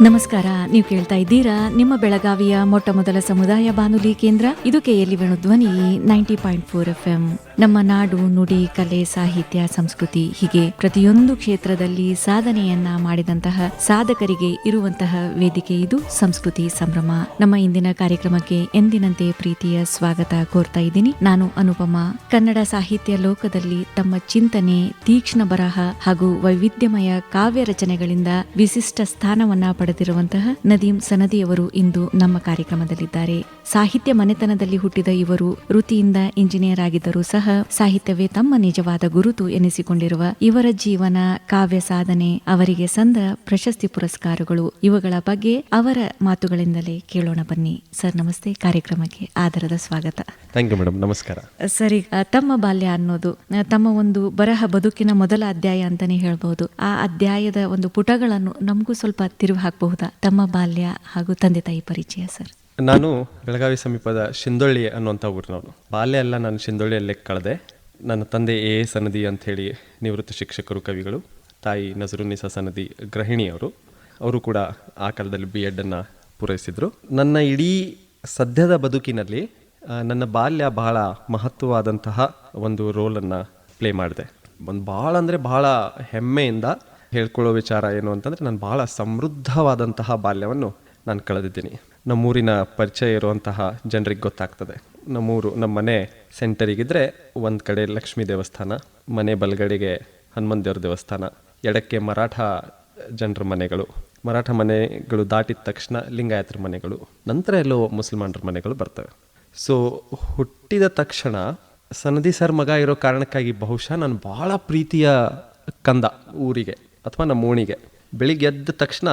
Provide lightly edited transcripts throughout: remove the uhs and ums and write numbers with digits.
ನಮಸ್ಕಾರ. ನೀವು ಕೇಳ್ತಾ ಇದ್ದೀರಾ ನಿಮ್ಮ ಬೆಳಗಾವಿಯ ಮೊಟ್ಟ ಮೊದಲ ಸಮುದಾಯ ಬಾನುಲಿ ಕೇಂದ್ರ ಇದು KLE ಧ್ವನಿ 90.4 FM. ನಮ್ಮ ನಾಡು, ನುಡಿ, ಕಲೆ, ಸಾಹಿತ್ಯ, ಸಂಸ್ಕೃತಿ ಹೀಗೆ ಪ್ರತಿಯೊಂದು ಕ್ಷೇತ್ರದಲ್ಲಿ ಸಾಧನೆಯನ್ನ ಮಾಡಿದಂತಹ ಸಾಧಕರಿಗೆ ಇರುವಂತಹ ವೇದಿಕೆ ಇದು ಸಂಸ್ಕೃತಿ ಸಂಭ್ರಮ. ನಮ್ಮ ಇಂದಿನ ಕಾರ್ಯಕ್ರಮಕ್ಕೆ ಎಂದಿನಂತೆ ಪ್ರೀತಿಯ ಸ್ವಾಗತ ಕೋರ್ತಾ ಇದ್ದೀನಿ. ನಾನು ಅನುಪಮ. ಕನ್ನಡ ಸಾಹಿತ್ಯ ಲೋಕದಲ್ಲಿ ತಮ್ಮ ಚಿಂತನೆ, ತೀಕ್ಷ್ಣ ಬರಹ ಹಾಗೂ ವೈವಿಧ್ಯಮಯ ಕಾವ್ಯ ರಚನೆಗಳಿಂದ ವಿಶಿಷ್ಟ ಸ್ಥಾನವನ್ನ ಪಡೆದಿರುವಂತಹ ನದೀಂ ಸನದಿಯವರು ಇಂದು ನಮ್ಮ ಕಾರ್ಯಕ್ರಮದಲ್ಲಿದ್ದಾರೆ. ಸಾಹಿತ್ಯ ಮನೆತನದಲ್ಲಿ ಹುಟ್ಟಿದ ಇವರು ವೃತ್ತಿಯಿಂದ ಇಂಜಿನಿಯರ್ ಆಗಿದ್ದರೂ ಸಹ ಸಾಹಿತ್ಯವೇ ತಮ್ಮ ನಿಜವಾದ ಗುರುತು ಎನಿಸಿಕೊಂಡಿರುವ ಇವರ ಜೀವನ, ಕಾವ್ಯ ಸಾಧನೆ, ಅವರಿಗೆ ಸಂದ ಪ್ರಶಸ್ತಿ ಪುರಸ್ಕಾರಗಳು ಇವುಗಳ ಬಗ್ಗೆ ಅವರ ಮಾತುಗಳಿಂದಲೇ ಕೇಳೋಣ ಬನ್ನಿ. ಸರ್ ನಮಸ್ತೆ, ಕಾರ್ಯಕ್ರಮಕ್ಕೆ ಆದರದ ಸ್ವಾಗತ. Thank you madam. ನಮಸ್ಕಾರ. ಸರಿ, ತಮ್ಮ ಬಾಲ್ಯ ಅನ್ನೋದು ತಮ್ಮ ಒಂದು ಬರಹ ಬದುಕಿನ ಮೊದಲ ಅಧ್ಯಾಯ ಅಂತಾನೆ ಹೇಳ್ಬಹುದು. ಆ ಅಧ್ಯಾಯದ ಒಂದು ಪುಟಗಳನ್ನು ನಮಗೂ ಸ್ವಲ್ಪ ತಿರುವು ಹಾಕಬಹುದಾ? ತಮ್ಮ ಬಾಲ್ಯ ಹಾಗೂ ತಂದೆ ತಾಯಿ ಪರಿಚಯ ಸರ್. ನಾನು ಬೆಳಗಾವಿ ಸಮೀಪದ ಶಿಂದೊಳ್ಳಿ ಅನ್ನುವಂಥ ಊರಿನವನು. ಬಾಲ್ಯ ಎಲ್ಲ ನಾನು ಶಿಂದೊಳ್ಳಿಯಲ್ಲೇ ಕಳೆದೆ. ನನ್ನ ತಂದೆ ಸನದಿ ಅಂಥೇಳಿ ನಿವೃತ್ತ ಶಿಕ್ಷಕರು, ಕವಿಗಳು. ತಾಯಿ ನಜರುನ್ನಿಸಾ ಸನದಿ ಗೃಹಿಣಿಯವರು. ಅವರು ಕೂಡ ಆ ಕಾಲದಲ್ಲಿ BEd ಅನ್ನು ಪೂರೈಸಿದರು. ನನ್ನ ಇಡೀ ಸದ್ಯದ ಬದುಕಿನಲ್ಲಿ ನನ್ನ ಬಾಲ್ಯ ಬಹಳ ಮಹತ್ವವಾದಂತಹ ಒಂದು ರೋಲನ್ನು ಪ್ಲೇ ಮಾಡಿದೆ. ಒಂದು ಭಾಳ ಅಂದರೆ ಭಾಳ ಹೆಮ್ಮೆಯಿಂದ ಹೇಳ್ಕೊಳ್ಳೋ ವಿಚಾರ ಏನು ಅಂತಂದರೆ, ನಾನು ಭಾಳ ಸಮೃದ್ಧವಾದಂತಹ ಬಾಲ್ಯವನ್ನು ನಾನು ಕಳೆದಿದ್ದೀನಿ. ನಮ್ಮೂರಿನ ಪರಿಚಯ ಇರುವಂತಹ ಜನರಿಗೆ ಗೊತ್ತಾಗ್ತದೆ. ನಮ್ಮ ಮನೆ ಸೆಂಟರಿಗಿದ್ರೆ ಒಂದು ಕಡೆ ಲಕ್ಷ್ಮೀ ದೇವಸ್ಥಾನ, ಮನೆ ಬಲಗಡೆಗೆ ಹನುಮಂತ ದೇವ್ರ ದೇವಸ್ಥಾನ, ಎಡಕ್ಕೆ ಮರಾಠ ಜನರ ಮನೆಗಳು, ಮರಾಠ ಮನೆಗಳು ದಾಟಿದ ತಕ್ಷಣ ಲಿಂಗಾಯತರ ಮನೆಗಳು, ನಂತರ ಎಲ್ಲೋ ಮುಸಲ್ಮಾನರ ಮನೆಗಳು ಬರ್ತವೆ. ಸೊ ಹುಟ್ಟಿದ ತಕ್ಷಣ ಸನದಿ ಸರ್ ಮಗ ಇರೋ ಕಾರಣಕ್ಕಾಗಿ ಬಹುಶಃ ನಾನು ಭಾಳ ಪ್ರೀತಿಯ ಕಂದ ಊರಿಗೆ ಅಥವಾ ನಮ್ಮ ಓಣಿಗೆ. ಬೆಳಿಗ್ಗೆ ಎದ್ದ ತಕ್ಷಣ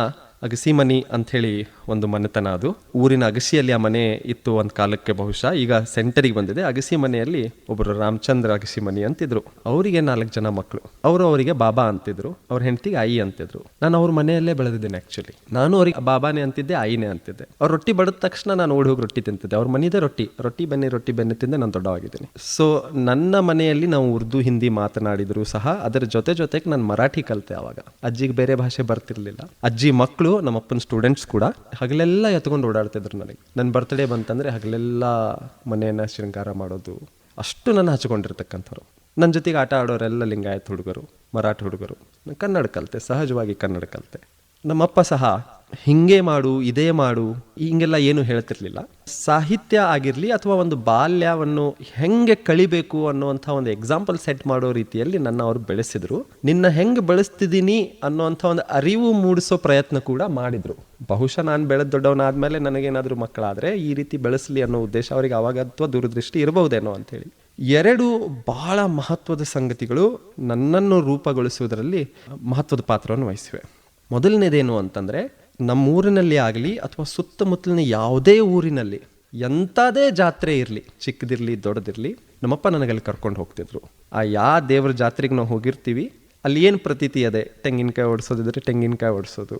ಅಗಸಿ ಮನಿ ಅಂಥೇಳಿ ಒಂದು ಮನೆತನ. ಅದು ಊರಿನ ಅಗಸಿಯಲ್ಲಿ ಆ ಮನೆ ಇತ್ತು ಒಂದು ಕಾಲಕ್ಕೆ. ಬಹುಶಃ ಈಗ ಸೆಂಟರಿಗೆ ಬಂದಿದೆ. ಅಗಸಿ ಮನೆಯಲ್ಲಿ ಒಬ್ಬರು ರಾಮಚಂದ್ರ ಅಗಸಿ ಮನಿ ಅಂತಿದ್ರು. ಅವರಿಗೆ 4 ಜನ ಮಕ್ಕಳು. ಅವರಿಗೆ ಬಾಬಾ ಅಂತಿದ್ರು, ಅವ್ರ ಹೆಂಡತಿಗೆ ಆಯಿ ಅಂತಿದ್ರು. ನಾನು ಅವ್ರ ಮನೆಯಲ್ಲೇ ಬೆಳೆದಿದ್ದೇನೆ. ಆ್ಯಕ್ಚುಲಿ ನಾನು ಅವ್ರಿಗೆ ಬಾಬಾನೇ ಅಂತಿದ್ದೆ, ಆಯಿನೇ ಅಂತಿದ್ದೆ. ಅವ್ರು ರೊಟ್ಟಿ ಬಡಿದ ತಕ್ಷಣ ನಾನು ಓಡಿ ಹೋಗಿ ರೊಟ್ಟಿ ತಿಂತಿದ್ದೆ. ಅವ್ರ ಮನೆಯದೇ ರೊಟ್ಟಿ ಬೆನ್ನಿ ತಿಂದೆ ನಾನು ದೊಡ್ಡವಾಗಿದ್ದೀನಿ. ಸೊ ನನ್ನ ಮನೆಯಲ್ಲಿ ನಾವು ಉರ್ದು ಹಿಂದಿ ಮಾತನಾಡಿದ್ರು ಸಹ ಅದರ ಜೊತೆಗೆ ನಾನು ಮರಾಠಿ ಕಲಿತೆ. ಆವಾಗ ಅಜ್ಜಿಗೆ ಬೇರೆ ಭಾಷೆ ಬರ್ತಿರ್ಲಿಲ್ಲ. ಅಜ್ಜಿ ಮಕ್ಕಳು, ನಮ್ಮಪ್ಪನ ಸ್ಟೂಡೆಂಟ್ಸ್ ಕೂಡ ಹಗಲೆಲ್ಲ ಎತ್ಕೊಂಡು ಓಡಾಡ್ತಿದ್ರು. ನನಗೆ ನನ್ನ ಬರ್ತ್ಡೇ ಬಂತಂದರೆ ಹಗಲೆಲ್ಲ ಮನೆಯನ್ನು ಶೃಂಗಾರ ಮಾಡೋದು, ಅಷ್ಟು ನನ್ನ ಹಚ್ಕೊಂಡಿರ್ತಕ್ಕಂಥವ್ರು. ನನ್ನ ಜೊತೆಗೆ ಆಟ ಆಡೋರೆಲ್ಲ ಲಿಂಗಾಯತ್ ಹುಡುಗರು, ಮರಾಠ ಹುಡುಗರು. ನಾನು ಕನ್ನಡ ಕಲಿತೆ, ಸಹಜವಾಗಿ ಕನ್ನಡ ಕಲಿತೆ. ನಮ್ಮಪ್ಪ ಸಹ ಹಿಂಗೆ ಮಾಡು, ಇದೇ ಮಾಡು, ಹಿಂಗೆಲ್ಲ ಏನು ಹೇಳ್ತಿರ್ಲಿಲ್ಲ. ಸಾಹಿತ್ಯ ಆಗಿರಲಿ ಅಥವಾ ಒಂದು ಬಾಲ್ಯವನ್ನು ಹೆಂಗೆ ಕಳಿಬೇಕು ಅನ್ನುವಂಥ ಒಂದು ಎಕ್ಸಾಂಪಲ್ ಸೆಟ್ ಮಾಡೋ ರೀತಿಯಲ್ಲಿ ನನ್ನ ಅವರು ಬೆಳೆಸಿದ್ರು. ನಿನ್ನ ಹೆಂಗೆ ಬೆಳೆಸ್ತಿದ್ದೀನಿ ಅನ್ನೋವಂಥ ಒಂದು ಅರಿವು ಮೂಡಿಸೋ ಪ್ರಯತ್ನ ಕೂಡ ಮಾಡಿದರು. ಬಹುಶಃ ನಾನು ಬೆಳೆದ ದೊಡ್ಡವನಾದ್ಮೇಲೆ ನನಗೇನಾದರೂ ಮಕ್ಕಳಾದರೆ ಈ ರೀತಿ ಬೆಳೆಸಲಿ ಅನ್ನೋ ಉದ್ದೇಶ ಅವರಿಗೆ ಆವಾಗ ಅಥವಾ ದೂರದೃಷ್ಟಿ ಇರಬಹುದೇನೋ ಅಂಥೇಳಿ. 2 ಬಹಳ ಮಹತ್ವದ ಸಂಗತಿಗಳು ನನ್ನನ್ನು ರೂಪುಗೊಳಿಸುವುದರಲ್ಲಿ ಮಹತ್ವದ ಪಾತ್ರವನ್ನು ವಹಿಸಿವೆ. ಮೊದಲನೇದೇನು ಅಂತಂದರೆ, ನಮ್ಮೂರಿನಲ್ಲಿ ಆಗಲಿ ಅಥವಾ ಸುತ್ತಮುತ್ತಲಿನ ಯಾವುದೇ ಊರಿನಲ್ಲಿ ಎಂಥದೇ ಜಾತ್ರೆ ಇರಲಿ, ಚಿಕ್ಕದಿರಲಿ ದೊಡ್ಡದಿರಲಿ, ನಮ್ಮಪ್ಪ ನನಗಲ್ಲಿ ಕರ್ಕೊಂಡು ಹೋಗ್ತಿದ್ರು. ಆ ಯಾವ ದೇವ್ರ ಜಾತ್ರೆಗೆ ನಾವು ಹೋಗಿರ್ತೀವಿ ಅಲ್ಲಿ ಏನು ಪ್ರತೀತಿ ಅದೇ, ತೆಂಗಿನಕಾಯಿ ಓಡಿಸೋದಿದ್ರೆ ತೆಂಗಿನಕಾಯಿ ಓಡಿಸೋದು,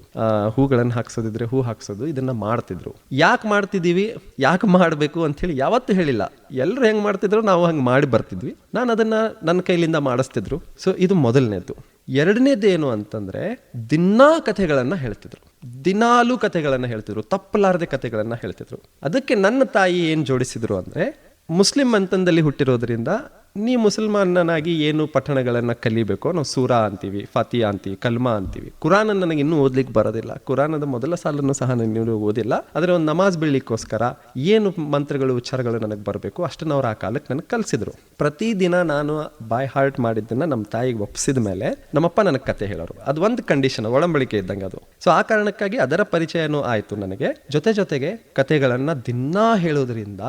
ಹೂಗಳನ್ನು ಹಾಕ್ಸೋದಿದ್ರೆ ಹೂ ಹಾಕ್ಸೋದು, ಇದನ್ನು ಮಾಡ್ತಿದ್ರು. ಯಾಕೆ ಮಾಡ್ತಿದ್ದೀವಿ, ಯಾಕೆ ಮಾಡಬೇಕು ಅಂಥೇಳಿ ಯಾವತ್ತೂ ಹೇಳಿಲ್ಲ. ಎಲ್ಲರೂ ಹೆಂಗೆ ಮಾಡ್ತಿದ್ರು ನಾವು ಹಂಗೆ ಮಾಡಿ ಬರ್ತಿದ್ವಿ. ನಾನು ಅದನ್ನು ನನ್ನ ಕೈಲಿಂದ ಮಾಡಿಸ್ತಿದ್ರು. ಸೊ ಇದು ಮೊದಲನೇದು. ಎರಡನೇದೇನು ಅಂತಂದರೆ, ಕಥೆಗಳನ್ನು ಹೇಳ್ತಿದ್ರು. ದಿನಾಲೂ ಕಥೆಗಳನ್ನು ಹೇಳ್ತಿದ್ರು, ತಪ್ಪಲಾರದೆ ಕಥೆಗಳನ್ನು ಹೇಳ್ತಿದ್ರು. ಅದಕ್ಕೆ ನನ್ನ ತಾಯಿ ಏನು ಜೋಡಿಸಿದ್ರು ಅಂದರೆ, ಮುಸ್ಲಿಂ ಮಂತನದಲ್ಲಿ ಹುಟ್ಟಿರೋದ್ರಿಂದ ನೀ ಮುಸಲ್ಮಾನನಾಗಿ ಏನು ಪಠಣಗಳನ್ನು ಕಲಿಬೇಕು, ನಾವು ಸೂರಾ ಅಂತೀವಿ, ಫಾತಿಯಾ ಅಂತೀವಿ, ಕಲ್ಮಾ ಅಂತೀವಿ. ಕುರಾನ್ ನನಗೆ ಇನ್ನೂ ಓದ್ಲಿಕ್ಕೆ ಬರೋದಿಲ್ಲ. ಕುರಾನದ ಮೊದಲ ಸಾಲನ್ನು ಸಹ ನಾನು ಓದಿಲ್ಲ. ಆದರೆ ಒಂದು ನಮಾಜ್ ಬೀಳಲಿಕ್ಕೋಸ್ಕರ ಏನು ಮಂತ್ರಗಳು ಉಚ್ಚಾರಗಳು ನನಗೆ ಬರಬೇಕು ಅಷ್ಟನ್ನು ಅವ್ರು ಆ ಕಾಲಕ್ಕೆ ನನಗೆ ಕಲಿಸಿದ್ರು. ಪ್ರತಿದಿನ ನಾನು ಬೈ ಹಾರ್ಟ್ ಮಾಡಿದ್ದನ್ನು ನಮ್ಮ ತಾಯಿಗೆ ಒಪ್ಪಿಸಿದ ಮೇಲೆ ನಮ್ಮಪ್ಪ ನನಗೆ ಕತೆ ಹೇಳೋರು. ಅದು ಒಂದು ಕಂಡೀಷನ್, ಒಳಂಬಳಿಕೆ ಇದ್ದಂಗೆ ಅದು. ಸೊ ಆ ಕಾರಣಕ್ಕಾಗಿ ಅದರ ಪರಿಚಯನೂ ಆಯಿತು ನನಗೆ. ಜೊತೆಗೆ ಕತೆಗಳನ್ನು ದಿನಾ ಹೇಳೋದ್ರಿಂದ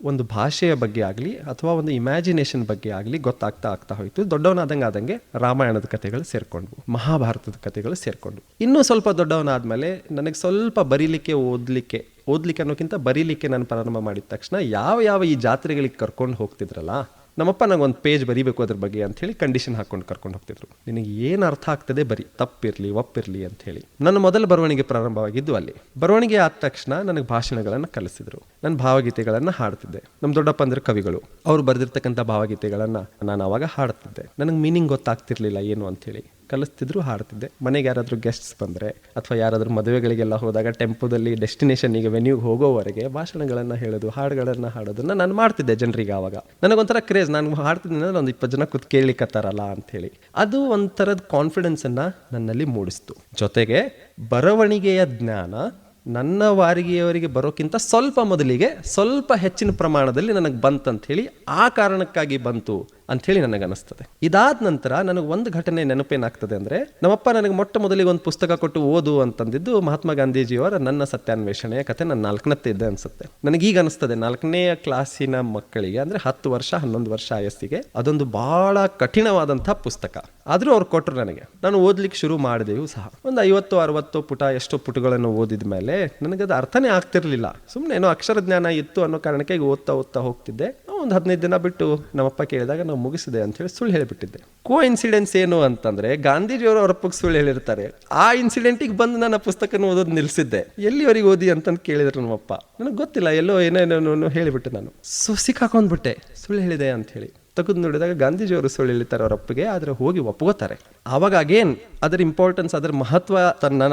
ಒಂದು ಭಾಷೆಯ ಬಗ್ಗೆ ಆಗಲಿ ಅಥವಾ ಒಂದು ಇಮ್ಯಾಜಿನೇಷನ್ ಬಗ್ಗೆ ಆಗಲಿ ಗೊತ್ತಾಗ್ತಾ ಹೋಯಿತು. ದೊಡ್ಡವನಾದಂಗೆ ರಾಮಾಯಣದ ಕಥೆಗಳು ಸೇರಿಕೊಂಡ್ವು, ಮಹಾಭಾರತದ ಕಥೆಗಳು ಸೇರಿಕೊಂಡ್ವು. ಇನ್ನೂ ಸ್ವಲ್ಪ ದೊಡ್ಡವನಾದ್ಮೇಲೆ ನನಗೆ ಸ್ವಲ್ಪ ಬರೀಲಿಕ್ಕೆ ಓದಲಿಕ್ಕೆ ಅನ್ನೋಕ್ಕಿಂತ ಬರೀಲಿಕ್ಕೆ ನಾನು ಪ್ರಾರಂಭ ಮಾಡಿದ ತಕ್ಷಣ ಯಾವ ಈ ಜಾತ್ರೆಗಳಿಗೆ ಕರ್ಕೊಂಡು ಹೋಗ್ತಿದ್ರಲ್ಲ, ನಮ್ಮಪ್ಪ ನಂಗೆ ಒಂದು ಪೇಜ್ ಬರೀಬೇಕು ಅದ್ರ ಬಗ್ಗೆ ಅಂಥೇಳಿ ಕಂಡೀಷನ್ ಹಾಕ್ಕೊಂಡು ಕರ್ಕೊಂಡು ಹೋಗ್ತಿದ್ರು. ನಿನಗೆ ಏನು ಅರ್ಥ ಆಗ್ತದೆ ಬರೀ, ತಪ್ಪಿರಲಿ ಒಪ್ಪಿರಲಿ ಅಂಥೇಳಿ. ನನ್ನ ಮೊದಲ ಬರವಣಿಗೆ ಪ್ರಾರಂಭವಾಗಿದ್ದು ಅಲ್ಲಿ. ಬರವಣಿಗೆ ಆದ ತಕ್ಷಣ ನನಗೆ ಭಾಷಣಗಳನ್ನು ಕಲಿಸಿದ್ರು. ನಾನು ಭಾವಗೀತೆಗಳನ್ನು ಹಾಡ್ತಿದ್ದೆ. ನಮ್ಮ ದೊಡ್ಡಪ್ಪ ಅಂದ್ರೆ ಕವಿಗಳು, ಅವ್ರು ಬರೆದಿರ್ತಕ್ಕಂಥ ಭಾವಗೀತೆಗಳನ್ನು ನಾನು ಅವಾಗ ಹಾಡ್ತಿದ್ದೆ. ನನಗೆ ಮೀನಿಂಗ್ ಗೊತ್ತಾಗ್ತಿರ್ಲಿಲ್ಲ ಏನು ಅಂಥೇಳಿ. ಕಲಿಸ್ತಿದ್ರು, ಹಾಡ್ತಿದ್ದೆ. ಮನೆಗೆ ಯಾರಾದರೂ ಗೆಸ್ಟ್ಸ್ ಬಂದರೆ ಅಥವಾ ಯಾರಾದರೂ ಮದುವೆಗಳಿಗೆಲ್ಲ ಹೋದಾಗ ಟೆಂಪೋದಲ್ಲಿ ಡೆಸ್ಟಿನೇಷನ್ನಿಗೆ ವೆನ್ಯೂಗೆ ಹೋಗೋವರೆಗೆ ಭಾಷಣಗಳನ್ನು ಹೇಳೋದು, ಹಾಡುಗಳನ್ನು ಹಾಡೋದನ್ನು ನಾನು ಮಾಡ್ತಿದ್ದೆ ಜನರಿಗೆ. ಆವಾಗ ನನಗೊಂಥರ ಕ್ರೇಜ್, ನಾನು ಹಾಡ್ತಿದ್ದೀನಿ ಅಂದರೆ ಒಂದು 20 ಜನ ಕೂತ್ ಕೇಳಲಿಕ್ಕತ್ತಾರಲ್ಲ ಅಂಥೇಳಿ. ಅದು ಒಂಥರದ ಕಾನ್ಫಿಡೆನ್ಸನ್ನು ನನ್ನಲ್ಲಿ ಮೂಡಿಸ್ತು. ಜೊತೆಗೆ ಬರವಣಿಗೆಯ ಜ್ಞಾನ ನನ್ನ ವಾರಿಗೆಯವರಿಗೆ ಬರೋಕ್ಕಿಂತ ಸ್ವಲ್ಪ ಮೊದಲಿಗೆ ಸ್ವಲ್ಪ ಹೆಚ್ಚಿನ ಪ್ರಮಾಣದಲ್ಲಿ ನನಗೆ ಬಂತಂತ ಹೇಳಿ, ಆ ಕಾರಣಕ್ಕಾಗಿ ಬಂತು ಅಂಥೇಳಿ ನನಗೆ ಅನಿಸ್ತದೆ. ಇದಾದ ನಂತರ ನನಗೆ ಒಂದು ಘಟನೆ ನೆನಪೇನಾಗ್ತದೆ ಅಂದರೆ, ನಮ್ಮಪ್ಪ ನನಗೆ ಮೊಟ್ಟ ಮೊದಲಿಗೆ ಒಂದು ಪುಸ್ತಕ ಕೊಟ್ಟು ಓದು ಅಂತಂದಿದ್ದು ಮಹಾತ್ಮ ಗಾಂಧೀಜಿಯವರ ನನ್ನ ಸತ್ಯಾನ್ವೇಷಣೆಯ ಕಥೆ. ನಾನು 4ನೇ ಇದ್ದೆ ಅನಿಸುತ್ತೆ. ನನಗೀಗ ಅನಿಸ್ತದೆ 4ನೇ ಕ್ಲಾಸಿನ ಮಕ್ಕಳಿಗೆ ಅಂದರೆ 10 ವರ್ಷ 11 ವರ್ಷ ವಯಸ್ಸಿಗೆ ಅದೊಂದು ಭಾಳ ಕಠಿಣವಾದಂಥ ಪುಸ್ತಕ. ಆದರೂ ಅವ್ರು ಕೊಟ್ಟರು ನನಗೆ. ನಾನು ಓದ್ಲಿಕ್ಕೆ ಶುರು ಮಾಡಿದೆವು ಸಹ. ಒಂದು 50-60 ಪುಟ ಎಷ್ಟೋ ಪುಟಗಳನ್ನು ಓದಿದ ಮೇಲೆ ನನಗದು ಅರ್ಥನೇ ಆಗ್ತಿರ್ಲಿಲ್ಲ. ಸುಮ್ಮನೆ ಏನೋ ಅಕ್ಷರ ಜ್ಞಾನ ಇತ್ತು ಅನ್ನೋ ಕಾರಣಕ್ಕೆ ಓದ್ತಾ ಹೋಗ್ತಿದ್ದೆ. ಒಂದು 15 ದಿನ ಬಿಟ್ಟು ನಮ್ಮಪ್ಪ ಕೇಳಿದಾಗ ನಾವು ಮುಗಿಸಿದೆ ಅಂತ ಹೇಳಿ ಸುಳ್ಳು ಹೇಳಿಬಿಟ್ಟಿದ್ದೆ. ಕೋ ಇನ್ಸಿಡೆನ್ಸ್ ಏನು ಅಂತಂದ್ರೆ, ಗಾಂಧೀಜಿಯವರು ಅವ್ರ ಅಪ್ಪಗೆ ಸುಳ್ಳು ಹೇಳಿರ್ತಾರೆ. ಆ ಇನ್ಸಿಡೆಂಟಿಗೆ ಬಂದು ನಾನು ಪುಸ್ತಕನ ಓದೋದು ನಿಲ್ಲಿಸಿದ್ದೆ. ಎಲ್ಲಿವರೆಗೆ ಓದಿ ಅಂತಂದು ಕೇಳಿದ್ರು ನಮ್ಮಪ್ಪ. ನನಗೆ ಗೊತ್ತಿಲ್ಲ, ಎಲ್ಲೋ ಏನೇನೋ ಹೇಳಿಬಿಟ್ಟೆ. ನಾನು ಸಿಕ್ಕಾಕೊಂಡ್ಬಿಟ್ಟೆ ಸುಳ್ಳು ಹೇಳಿದೆ ಅಂತ ಹೇಳಿ. ತೆಗೆದು ನೋಡಿದಾಗ ಗಾಂಧೀಜಿಯವರು ಸುಳ್ಳು ಹೇಳ್ತಾರೆ ಅವ್ರ ಅಪ್ಪಗೆ, ಆದರೆ ಹೋಗಿ ಒಪ್ಕೋತಾರೆ. ಆವಾಗ ಅಗೇನ್ ಅದರ ಇಂಪಾರ್ಟೆನ್ಸ್, ಅದರ ಮಹತ್ವ,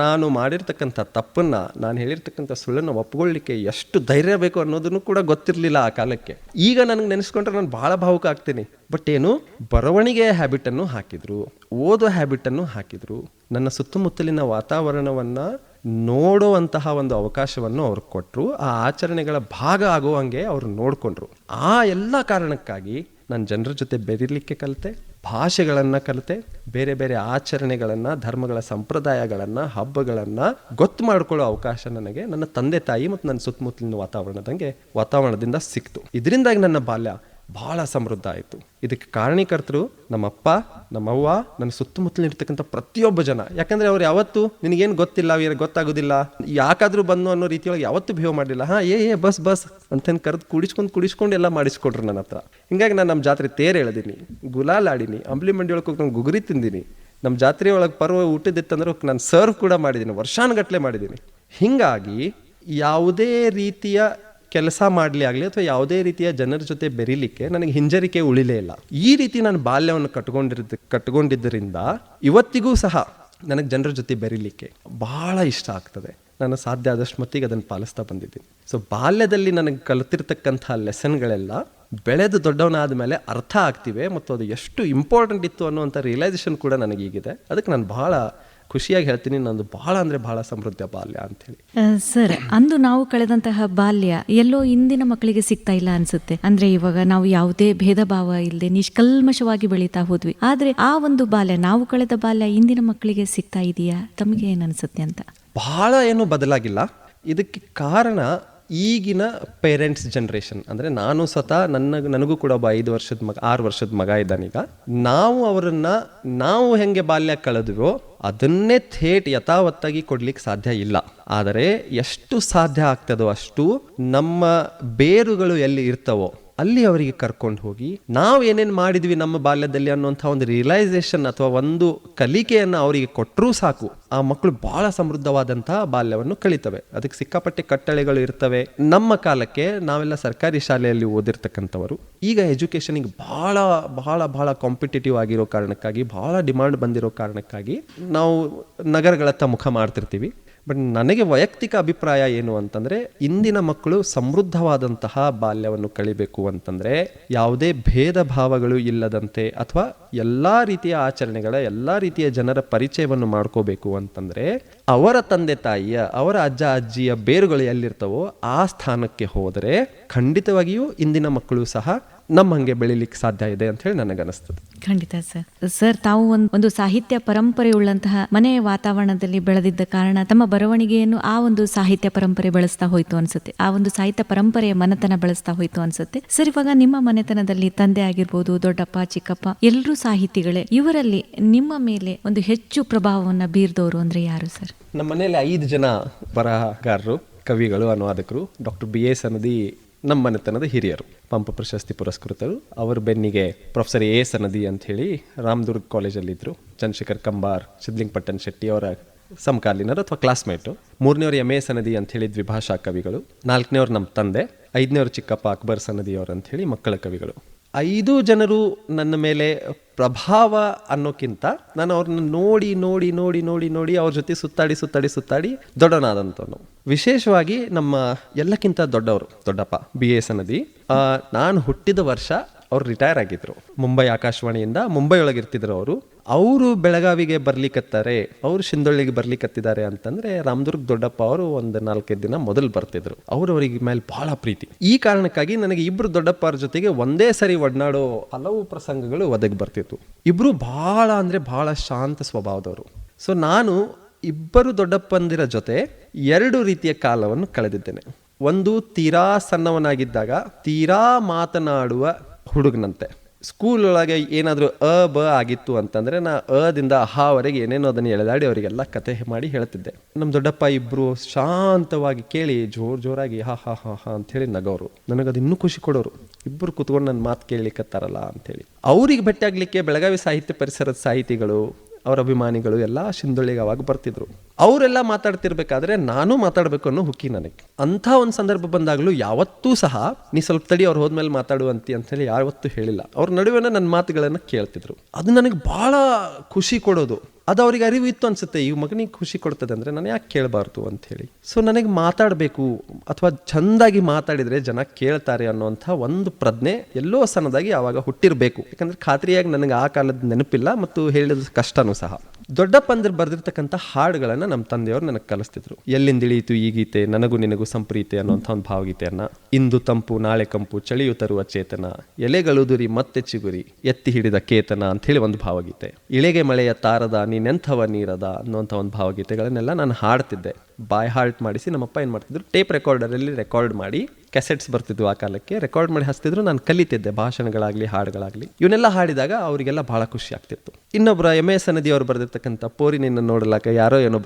ನಾನು ಮಾಡಿರ್ತಕ್ಕಂಥ ತಪ್ಪನ್ನು, ನಾನು ಹೇಳಿರ್ತಕ್ಕಂಥ ಸುಳ್ಳನ್ನು ಒಪ್ಕೊಳ್ಳಿಕ್ಕೆ ಎಷ್ಟು ಧೈರ್ಯ ಬೇಕು ಅನ್ನೋದನ್ನು ಕೂಡ ಗೊತ್ತಿರಲಿಲ್ಲ ಆ ಕಾಲಕ್ಕೆ. ಈಗ ನನಗೆ ನೆನೆಸ್ಕೊಂಡ್ರೆ ನಾನು ಭಾಳ ಭಾವುಕ ಆಗ್ತೀನಿ. ಬಟ್ ಏನು, ಬರವಣಿಗೆಯ ಹ್ಯಾಬಿಟನ್ನು ಹಾಕಿದ್ರು, ಓದೋ ಹ್ಯಾಬಿಟನ್ನು ಹಾಕಿದ್ರು, ನನ್ನ ಸುತ್ತಮುತ್ತಲಿನ ವಾತಾವರಣವನ್ನು ನೋಡುವಂತಹ ಒಂದು ಅವಕಾಶವನ್ನು ಅವ್ರು ಕೊಟ್ಟರು, ಆ ಆಚರಣೆಗಳ ಭಾಗ ಆಗುವಂಗೆ ಅವರು ನೋಡಿಕೊಂಡ್ರು. ಆ ಎಲ್ಲ ಕಾರಣಕ್ಕಾಗಿ ನಾನು ಜನರ ಜೊತೆ ಬೆರೀಲಿಕ್ಕೆ ಕಲಿತೆ, ಭಾಷೆಗಳನ್ನು ಕಲಿತೆ, ಬೇರೆ ಬೇರೆ ಆಚರಣೆಗಳನ್ನು, ಧರ್ಮಗಳ ಸಂಪ್ರದಾಯಗಳನ್ನು, ಹಬ್ಬಗಳನ್ನು ಗೊತ್ತು ಮಾಡ್ಕೊಳ್ಳೋ ಅವಕಾಶ ನನಗೆ ನನ್ನ ತಂದೆ ತಾಯಿ ಮತ್ತು ನನ್ನ ಸುತ್ತಮುತ್ತಲಿನ ವಾತಾವರಣದಿಂದ ಸಿಕ್ತು. ಇದರಿಂದಾಗಿ ನನ್ನ ಬಾಲ್ಯ ಬಹಳ ಸಮೃದ್ಧ ಆಯಿತು. ಇದಕ್ಕೆ ಕಾರಣೀಕರ್ತರು ನಮ್ಮಪ್ಪ, ನಮ್ಮವ್ವ, ನನ್ನ ಸುತ್ತಮುತ್ತಲಿರ್ತಕ್ಕಂಥ ಪ್ರತಿಯೊಬ್ಬ ಜನ. ಯಾಕಂದರೆ ಅವ್ರು ಯಾವತ್ತೂ ನಿನಗೇನು ಗೊತ್ತಿಲ್ಲ, ಗೊತ್ತಾಗೋದಿಲ್ಲ, ಯಾಕಾದರೂ ಬಂದು ಅನ್ನೋ ರೀತಿಯೊಳಗೆ ಯಾವತ್ತೂ ಬಿಹೇವ್ ಮಾಡಲಿಲ್ಲ. ಬಸ್ ಅಂತೇನು ಕರೆದು ಕುಡಿಸ್ಕೊಂಡು ಎಲ್ಲ ಮಾಡಿಸ್ಕೊಟ್ರು ನನ್ನ ಹತ್ರ. ಹಿಂಗಾಗಿ ನಾನು ನಮ್ಮ ಜಾತ್ರೆ ತೇರು ಎಳೆದೀನಿ, ಗುಲಾಲ್ ಆಡೀನಿ, ಅಂಬ್ಲಿ ಮಂಡಿ ಒಳಗೆ ಹೋಗಿ ನಾನು ಗುಗುರಿ ತಿಂದೀನಿ. ನಮ್ಮ ಜಾತ್ರೆ ಒಳಗೆ ಪರ್ವ ಊಟದಿತ್ತಂದ್ರೆ ನಾನು ಸರ್ವ್ ಕೂಡ ಮಾಡಿದ್ದೀನಿ, ವರ್ಷಾನುಗಟ್ಟಲೆ ಮಾಡಿದ್ದೀನಿ. ಹೀಗಾಗಿ ಯಾವುದೇ ರೀತಿಯ ಕೆಲಸ ಮಾಡಲಿ ಆಗಲಿ ಅಥವಾ ಯಾವುದೇ ರೀತಿಯ ಜನರ ಜೊತೆ ಬೆರೀಲಿಕ್ಕೆ ನನಗೆ ಹಿಂಜರಿಕೆ ಉಳಿಲೇ ಇಲ್ಲ. ಈ ರೀತಿ ನಾನು ಬಾಲ್ಯವನ್ನು ಕಟ್ಕೊಂಡಿದ್ದರಿಂದ ಇವತ್ತಿಗೂ ಸಹ ನನಗೆ ಜನರ ಜೊತೆ ಬೆರೀಲಿಕ್ಕೆ ಬಹಳ ಇಷ್ಟ ಆಗ್ತದೆ. ನಾನು ಸಾಧ್ಯ ಆದಷ್ಟು ಮಟ್ಟಿಗೆ ಅದನ್ನು ಪಾಲಿಸ್ತಾ ಬಂದಿದ್ದೀನಿ. ಸೊ ಬಾಲ್ಯದಲ್ಲಿ ನನಗೆ ಕಲಿತಿರ್ತಕ್ಕಂಥ ಲೆಸನ್ಗಳೆಲ್ಲ ಬೆಳೆದು ದೊಡ್ಡವನಾದ ಮೇಲೆ ಅರ್ಥ ಆಗ್ತಿವೆ, ಮತ್ತು ಅದು ಎಷ್ಟು ಇಂಪಾರ್ಟೆಂಟ್ ಇತ್ತು ಅನ್ನುವಂಥ ರಿಯಲೈಸೇಷನ್ ಕೂಡ ನನಗೀಗಿದೆ. ಅದಕ್ಕೆ ನಾನು ಬಹಳ ಖುಷಿಯಾಗಿ ಹೇಳ್ತೀನಿ, ನಂದು ಬಹಳ ಅಂದರೆ ಬಹಳ ಸಮೃದ್ಧ ಬಾಲ್ಯ ಅಂತೇಳಿ. ಸರ್, ಅಂದು ನಾವು ಕಳೆದಂತಹ ಬಾಲ್ಯ ಎಲ್ಲೋ ಇಂದಿನ ಮಕ್ಕಳಿಗೆ ಸಿಗ್ತಾ ಇಲ್ಲ ಅನ್ಸುತ್ತೆ. ಅಂದ್ರೆ ಇವಾಗ ನಾವು ಯಾವುದೇ ಭೇದ ಭಾವ ಇಲ್ಲದೆ ನಿಷ್ಕಲ್ಮಶವಾಗಿ ಬೆಳೀತಾ ಹೋದ್ವಿ. ಆದ್ರೆ ಆ ಒಂದು ಬಾಲ್ಯ, ನಾವು ಕಳೆದ ಬಾಲ್ಯ ಇಂದಿನ ಮಕ್ಕಳಿಗೆ ಸಿಗ್ತಾ ಇದೆಯಾ? ತಮಗೆ ಏನ್ ಅನ್ಸುತ್ತೆ ಅಂತ? ಬಹಳ ಏನೂ ಬದಲಾಗಿಲ್ಲ. ಇದಕ್ಕೆ ಕಾರಣ ಈಗಿನ ಪೇರೆಂಟ್ಸ್ ಜನ್ರೇಷನ್. ಅಂದರೆ ನಾನು ಸ್ವತಃ ನನಗೂ ಕೂಡ ಒಬ್ಬ 6 ವರ್ಷದ ಮಗ ಇದ್ದಾನೀಗ. ನಾವು ಹೆಂಗೆ ಬಾಲ್ಯ ಕಳೆದ್ವೋ ಅದನ್ನೇ ಥೇಟ್ ಯಥಾವತ್ತಾಗಿ ಕೊಡ್ಲಿಕ್ಕೆ ಸಾಧ್ಯ ಇಲ್ಲ. ಆದರೆ ಎಷ್ಟು ಸಾಧ್ಯ ಆಗ್ತದೋ ಅಷ್ಟು ನಮ್ಮ ಬೇರುಗಳು ಎಲ್ಲಿ ಇರ್ತವೋ ಅಲ್ಲಿ ಅವರಿಗೆ ಕರ್ಕೊಂಡು ಹೋಗಿ ನಾವು ಏನೇನು ಮಾಡಿದ್ವಿ ನಮ್ಮ ಬಾಲ್ಯದಲ್ಲಿ ಅನ್ನುವಂಥ ಒಂದು ರಿಯಲೈಸೇಷನ್ ಅಥವಾ ಒಂದು ಕಲಿಕೆಯನ್ನು ಅವರಿಗೆ ಕೊಟ್ಟರೂ ಸಾಕು, ಆ ಮಕ್ಕಳು ಬಹಳ ಸಮೃದ್ಧವಾದಂಥ ಬಾಲ್ಯವನ್ನು ಕಳೀತವೆ. ಅದಕ್ಕೆ ಸಿಕ್ಕಾಪಟ್ಟೆ ಕಟ್ಟಳೆಗಳು ಇರ್ತವೆ. ನಮ್ಮ ಕಾಲಕ್ಕೆ ನಾವೆಲ್ಲ ಸರ್ಕಾರಿ ಶಾಲೆಯಲ್ಲಿ ಓದಿರ್ತಕ್ಕಂಥವರು. ಈಗ ಎಜುಕೇಷನಿಗೆ ಬಹಳ ಬಹಳ ಬಹಳ ಕಾಂಪಿಟೇಟಿವ್ ಆಗಿರೋ ಕಾರಣಕ್ಕಾಗಿ, ಬಹಳ ಡಿಮಾಂಡ್ ಬಂದಿರೋ ಕಾರಣಕ್ಕಾಗಿ ನಾವು ನಗರಗಳತ್ತ ಮುಖ ಮಾಡ್ತಿರ್ತೀವಿ. ಬಟ್ ನನಗೆ ವೈಯಕ್ತಿಕ ಅಭಿಪ್ರಾಯ ಏನು ಅಂತಂದರೆ, ಇಂದಿನ ಮಕ್ಕಳು ಸಮೃದ್ಧವಾದಂತಹ ಬಾಲ್ಯವನ್ನು ಕಳಿಬೇಕು ಅಂತಂದರೆ ಯಾವುದೇ ಭೇದ ಭಾವಗಳು ಇಲ್ಲದಂತೆ ಅಥವಾ ಎಲ್ಲ ರೀತಿಯ ಆಚರಣೆಗಳ, ಎಲ್ಲ ರೀತಿಯ ಜನರ ಪರಿಚಯವನ್ನು ಮಾಡ್ಕೋಬೇಕು ಅಂತಂದರೆ ಅವರ ತಂದೆ ತಾಯಿಯ, ಅವರ ಅಜ್ಜ ಅಜ್ಜಿಯ ಬೇರುಗಳು ಎಲ್ಲಿರ್ತವೋ ಆ ಸ್ಥಾನಕ್ಕೆ ಹೋದರೆ ಖಂಡಿತವಾಗಿಯೂ ಇಂದಿನ ಮಕ್ಕಳು ಸಹ ನಮ್ಮಂಗೆ ಬೆಳಿಲಿಕ್ಕೆ ಸಾಧ್ಯ ಇದೆ ಅಂತ ಹೇಳಿ ನನಗನ್ನಿಸ್ತದೆ. ಖಂಡಿತ ಸರ್, ತಾವು ಒಂದು ಸಾಹಿತ್ಯ ಪರಂಪರೆ ಉಳ್ಳಂತಹ ಮನೆಯ ವಾತಾವರಣದಲ್ಲಿ ಬೆಳೆದಿದ್ದ ಕಾರಣ ತಮ್ಮ ಬರವಣಿಗೆಯನ್ನು ಆ ಒಂದು ಸಾಹಿತ್ಯ ಪರಂಪರೆ ಬೆಳೆಸ್ತಾ ಹೋಯ್ತು ಅನ್ಸುತ್ತೆ. ಆ ಒಂದು ಸಾಹಿತ್ಯ ಪರಂಪರೆಯ ಮನೆತನ ಬೆಳೆಸ್ತಾ ಹೋಯ್ತು ಅನ್ಸುತ್ತೆ. ಸರ್, ಇವಾಗ ನಿಮ್ಮ ಮನೆತನದಲ್ಲಿ ತಂದೆ ಆಗಿರ್ಬೋದು, ದೊಡ್ಡಪ್ಪ, ಚಿಕ್ಕಪ್ಪ ಎಲ್ಲರೂ ಸಾಹಿತಿಗಳೇ. ಇವರಲ್ಲಿ ನಿಮ್ಮ ಮೇಲೆ ಒಂದು ಹೆಚ್ಚು ಪ್ರಭಾವವನ್ನು ಬೀರ್ದವರು ಅಂದ್ರೆ ಯಾರು ಸರ್? ನಮ್ಮ ಮನೆಯಲ್ಲಿ 5 ಜನ ಬರಹಗಾರರು, ಕವಿಗಳು, ಅನುವಾದಕರು. ಡಾಕ್ಟರ್ BA ಸನದಿ ನಮ್ಮ ಮನೆತನದ ಹಿರಿಯರು, ಪಂಪ ಪ್ರಶಸ್ತಿ ಪುರಸ್ಕೃತರು. ಅವರ ಬೆನ್ನಿಗೆ ಪ್ರೊಫೆಸರ್ A ಸನದಿ ಅಂಥೇಳಿ ರಾಮದುರ್ಗ್ ಕಾಲೇಜಲ್ಲಿದ್ದರು. ಚಂದ್ರಶೇಖರ್ ಕಂಬಾರ್, ಸಿದ್ಲಿಂಗಪಟ್ಟಣ ಶೆಟ್ಟಿ ಅವರ ಸಮಕಾಲೀನರು ಅಥವಾ ಕ್ಲಾಸ್ಮೇಟು. 3ನೇವರು MA ಸನದಿ ಅಂಥೇಳಿ ದ್ವಿಭಾಷಾ ಕವಿಗಳು. 4ನೇವರು ನಮ್ಮ ತಂದೆ. 5ನೇವರು ಚಿಕ್ಕಪ್ಪ ಅಕ್ಬರ್ ಸನದಿ ಅವರು ಅಂಥೇಳಿ ಮಕ್ಕಳ ಕವಿಗಳು. 5 ಜನರು ನನ್ನ ಮೇಲೆ ಪ್ರಭಾವ ಅನ್ನೋಕ್ಕಿಂತ ನಾನು ಅವ್ರನ್ನ ನೋಡಿ ನೋಡಿ ನೋಡಿ ನೋಡಿ ನೋಡಿ ಅವ್ರ ಜೊತೆ ಸುತ್ತಾಡಿ ದೊಡ್ಡವನಾದಂಥವನು. ವಿಶೇಷವಾಗಿ ನಮ್ಮ ಎಲ್ಲಕ್ಕಿಂತ ದೊಡ್ಡಪ್ಪ BA ಸನದಿ, ನಾನು ಹುಟ್ಟಿದ ವರ್ಷ ಅವ್ರು ರಿಟೈರ್ ಆಗಿದ್ರು. ಮುಂಬೈ ಆಕಾಶವಾಣಿಯಿಂದ ಮುಂಬೈ ಒಳಗಿರ್ತಿದ್ರು ಅವರು ಬೆಳಗಾವಿಗೆ ಬರ್ಲಿಕ್ಕತ್ತಾರೆ, ಅವರು ಶಿಂದೊಳ್ಳಿಗೆ ಬರ್ಲಿಕ್ಕತ್ತಿದ್ದಾರೆ ಅಂತಂದ್ರೆ ರಾಮದುರ್ಗ ದೊಡ್ಡಪ್ಪ ಅವರು ಒಂದು 4-5 ದಿನ ಮೊದಲು ಬರ್ತಿದ್ರು. ಅವ್ರಿಗೆ ಮೇಲೆ ಬಹಳ ಪ್ರೀತಿ. ಈ ಕಾರಣಕ್ಕಾಗಿ ನನಗೆ ಇಬ್ರು ದೊಡ್ಡಪ್ಪ ಅವ್ರ ಜೊತೆಗೆ ಒಂದೇ ಸರಿ ಒಡನಾಡೋ ಹಲವು ಪ್ರಸಂಗಗಳು ಒದಗಿ ಬರ್ತಿತ್ತು. ಇಬ್ರು ಬಹಳ ಶಾಂತ ಸ್ವಭಾವದವರು. ಸೊ ನಾನು ಇಬ್ಬರು ದೊಡ್ಡಪ್ಪಂದಿರ ಜೊತೆ 2 ರೀತಿಯ ಕಾಲವನ್ನು ಕಳೆದಿದ್ದೇನೆ. ಒಂದು ತೀರಾ ಸಣ್ಣವನಾಗಿದ್ದಾಗ ತೀರಾ ಮಾತನಾಡುವ ಹುಡುಗನಂತೆ. ಸ್ಕೂಲ್ ಒಳಗೆ ಏನಾದರೂ ಬ ಆಗಿತ್ತು ಅಂತಂದ್ರೆ ನಾ ದಿಂದ ವರೆಗೆ ಏನೇನೋ ಅದನ್ನು ಎಳೆದಾಡಿ ಅವರಿಗೆಲ್ಲ ಕತೆ ಮಾಡಿ ಹೇಳ್ತಿದ್ದೆ. ನಮ್ಮ ದೊಡ್ಡಪ್ಪ ಇಬ್ರು ಶಾಂತವಾಗಿ ಕೇಳಿ ಜೋರಾಗಿ ಹಾ ಹಾ ಹಾ ಹಾ ಅಂಥೇಳಿ ನಗೋರು. ನನಗದು ಇನ್ನೂ ಖುಷಿ ಕೊಡೋರು. ಇಬ್ಬರು ಕುತ್ಕೊಂಡು ನನ್ನ ಮಾತು ಕೇಳಲಿಕ್ಕತ್ತಾರಲ್ಲ ಅಂಥೇಳಿ. ಅವ್ರಿಗೆ ಭೇಟಿಯಾಗಲಿಕ್ಕೆ ಬೆಳಗಾವಿ ಸಾಹಿತ್ಯ ಪರಿಸರದ ಸಾಹಿತಿಗಳು, ಅವರ ಅಭಿಮಾನಿಗಳು ಎಲ್ಲ ಶಿಂದೊಳ್ಳಿಗೆ ಅವಾಗ ಬರ್ತಿದ್ರು. ಅವರೆಲ್ಲ ಮಾತಾಡ್ತಿರ್ಬೇಕಾದ್ರೆ ನಾನು ಮಾತಾಡಬೇಕು ಅನ್ನೋ ಹುಕ್ಕಿ ನನಗೆ. ಅಂಥ ಒಂದು ಸಂದರ್ಭ ಬಂದಾಗಲೂ ಯಾವತ್ತೂ ಸಹ ನೀ ಸ್ವಲ್ಪ ತಡಿ ಅವ್ರು ಹೋದ್ಮೇಲೆ ಮಾತಾಡುವಂತಿ ಅಂತೇಳಿ ಯಾವತ್ತೂ ಹೇಳಿಲ್ಲ. ಅವ್ರ ನಡುವೆನ ನನ್ನ ಮಾತುಗಳನ್ನು ಕೇಳ್ತಿದ್ರು. ಅದು ನನಗೆ ಭಾಳ ಖುಷಿ ಕೊಡೋದು. ಅದು ಅವ್ರಿಗೆ ಅರಿವು ಇತ್ತು ಅನ್ಸುತ್ತೆ, ಈ ಮಗನಿಗೆ ಖುಷಿ ಕೊಡ್ತದೆ ಅಂದರೆ ನಾನು ಯಾಕೆ ಕೇಳಬಾರ್ದು ಅಂಥೇಳಿ. ಸೊ ನನಗೆ ಮಾತಾಡಬೇಕು ಅಥವಾ ಚೆಂದಾಗಿ ಮಾತಾಡಿದರೆ ಜನ ಕೇಳ್ತಾರೆ ಅನ್ನೋಂಥ ಒಂದು ಪ್ರಜ್ಞೆ ಎಲ್ಲೋ ಸಣ್ಣದಾಗಿ ಆವಾಗ ಹುಟ್ಟಿರಬೇಕು. ಯಾಕಂದರೆ ಖಾತ್ರಿಯಾಗಿ ನನಗೆ ಆ ಕಾಲದ ನೆನಪಿಲ್ಲ ಮತ್ತು ಹೇಳಿದ ಕಷ್ಟನೂ ಸಹ. ದೊಡ್ಡಪ್ಪಂದ್ರೆ ಬರೆದಿರ್ತಕ್ಕಂಥ ಹಾಡುಗಳನ್ನು ನಮ್ಮ ತಂದೆಯವರು ನನಗೆ ಕಲಿಸ್ತಿದ್ರು. ಎಲ್ಲಿಂದ ಇಳಿಯಿತು ಈ ಗೀತೆ, ನನಗೂ ನಿನಗೂ ಸಂಪ್ರೀತೆ ಅನ್ನೋಂಥ ಒಂದು ಭಾವಗೀತೆಯನ್ನು, ಇಂದು ತಂಪು ನಾಳೆ ಕಂಪು ಚಳಿಯು ತರುವ ಚೇತನ, ಎಲೆಗಳುದುರಿ ಮತ್ತೆ ಚಿಗುರಿ ಎತ್ತಿ ಹಿಡಿದ ಕೇತನ ಅಂಥೇಳಿ ಒಂದು ಭಾವಗೀತೆ, ಇಳೆಗೆ ಮಳೆಯ ತಾರದ ನೀನೆಂಥವ ನೀರದ ಅನ್ನೋಂಥ ಒಂದು ಭಾವಗೀತೆಗಳನ್ನೆಲ್ಲ ನಾನು ಹಾಡ್ತಿದ್ದೆ. ಬಾಯ್ ಹಾರ್ಟ್ ಮಾಡಿಸಿ ನಮ್ಮಪ್ಪ ಏನು ಮಾಡ್ತಿದ್ರು, ಟೇಪ್ ರೆಕಾರ್ಡರಲ್ಲಿ ರೆಕಾರ್ಡ್ ಮಾಡಿ, ಕ್ಯಾಸೆಟ್ಸ್ ಬರ್ತಿದ್ವು ಆ ಕಾಲಕ್ಕೆ, ರೆಕಾರ್ಡ್ ಮಾಡಿ ಹಚ್ತಿದ್ರು. ನಾನು ಕಲಿತಿದ್ದೆ ಭಾಷಣಗಳಾಗಲಿ ಹಾಡುಗಳಾಗಲಿ. ಇವನ್ನೆಲ್ಲ ಹಾಡಿದಾಗ ಅವರಿಗೆಲ್ಲ ಬಹಳ ಖುಷಿ ಆಗ್ತಿತ್ತು. ಇನ್ನೊಬ್ಬರ MS ಸನದಿ ಅವರು ಬರೆದಿರ್ತಕ್ಕಂಥ ಪೋರಿ ನಿನ್ನ ನೋಡಲಾಕ ಯಾರೋ ಏನೋ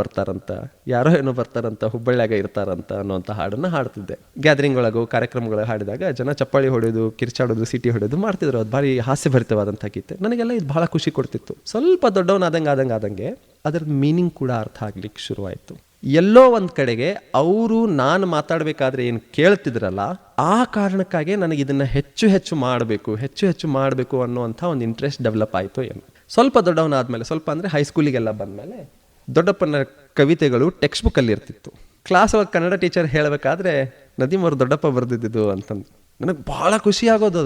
ಬರ್ತಾರಂತ ಹುಬ್ಬಳ್ಳಿಯಾಗ ಇರ್ತಾರಂತ ಅನ್ನೋಂಥ ಹಾಡನ್ನು ಹಾಡ್ತಿದ್ದೆ. ಗ್ಯಾದರಿಂಗ್ ಒಳಗು ಕಾರ್ಯಕ್ರಮಗಳು ಹಾಡಿದಾಗ ಜನ ಚಪ್ಪಾಳಿ ಹೊಡೆಯೋದು, ಕಿರ್ಚಾಡೋದು, ಸಿಟಿ ಹೊಡೆಯೋದು ಮಾಡ್ತಿದ್ರು. ಅದು ಭಾರಿ ಹಾಸ್ಯಭರಿತವಾದಂಥ ಗೀತೆ. ನನಗೆಲ್ಲ ಇದು ಬಹಳ ಖುಷಿ ಕೊಡ್ತಿತ್ತು. ಸ್ವಲ್ಪ ದೊಡ್ಡವನಾದಂಗೆ ಅದರ ಮೀನಿಂಗ್ ಕೂಡ ಅರ್ಥ ಆಗ್ಲಿಕ್ಕೆ ಶುರುವಾಯಿತು. ಎಲ್ಲೋ ಒಂದು ಕಡೆಗೆ ಅವರು ನಾನು ಮಾತಾಡಬೇಕಾದ್ರೆ ಏನು ಕೇಳ್ತಿದ್ರಲ್ಲ, ಆ ಕಾರಣಕ್ಕಾಗಿ ನನಗೆ ಇದನ್ನು ಹೆಚ್ಚು ಮಾಡಬೇಕು ಅನ್ನೋವಂಥ ಒಂದು ಇಂಟ್ರೆಸ್ಟ್ ಡೆವಲಪ್ ಆಯಿತು. ಏನು ಸ್ವಲ್ಪ ದೊಡ್ಡವನಾದ್ಮೇಲೆ, ಸ್ವಲ್ಪ ಅಂದರೆ ಹೈಸ್ಕೂಲಿಗೆಲ್ಲ ಬಂದಮೇಲೆ ದೊಡ್ಡಪ್ಪನ ಕವಿತೆಗಳು ಟೆಕ್ಸ್ಟ್ ಬುಕ್ಕಲ್ಲಿ ಇರ್ತಿತ್ತು. ಕ್ಲಾಸ್ ಒಳಗೆ ಕನ್ನಡ ಟೀಚರ್ ಹೇಳಬೇಕಾದ್ರೆ ನದೀಮ್ ಅವ್ರು ದೊಡ್ಡಪ್ಪ ಬರೆದಿದ್ದು ಅಂತಂದು ನನಗೆ ಭಾಳ ಖುಷಿ ಆಗೋದು.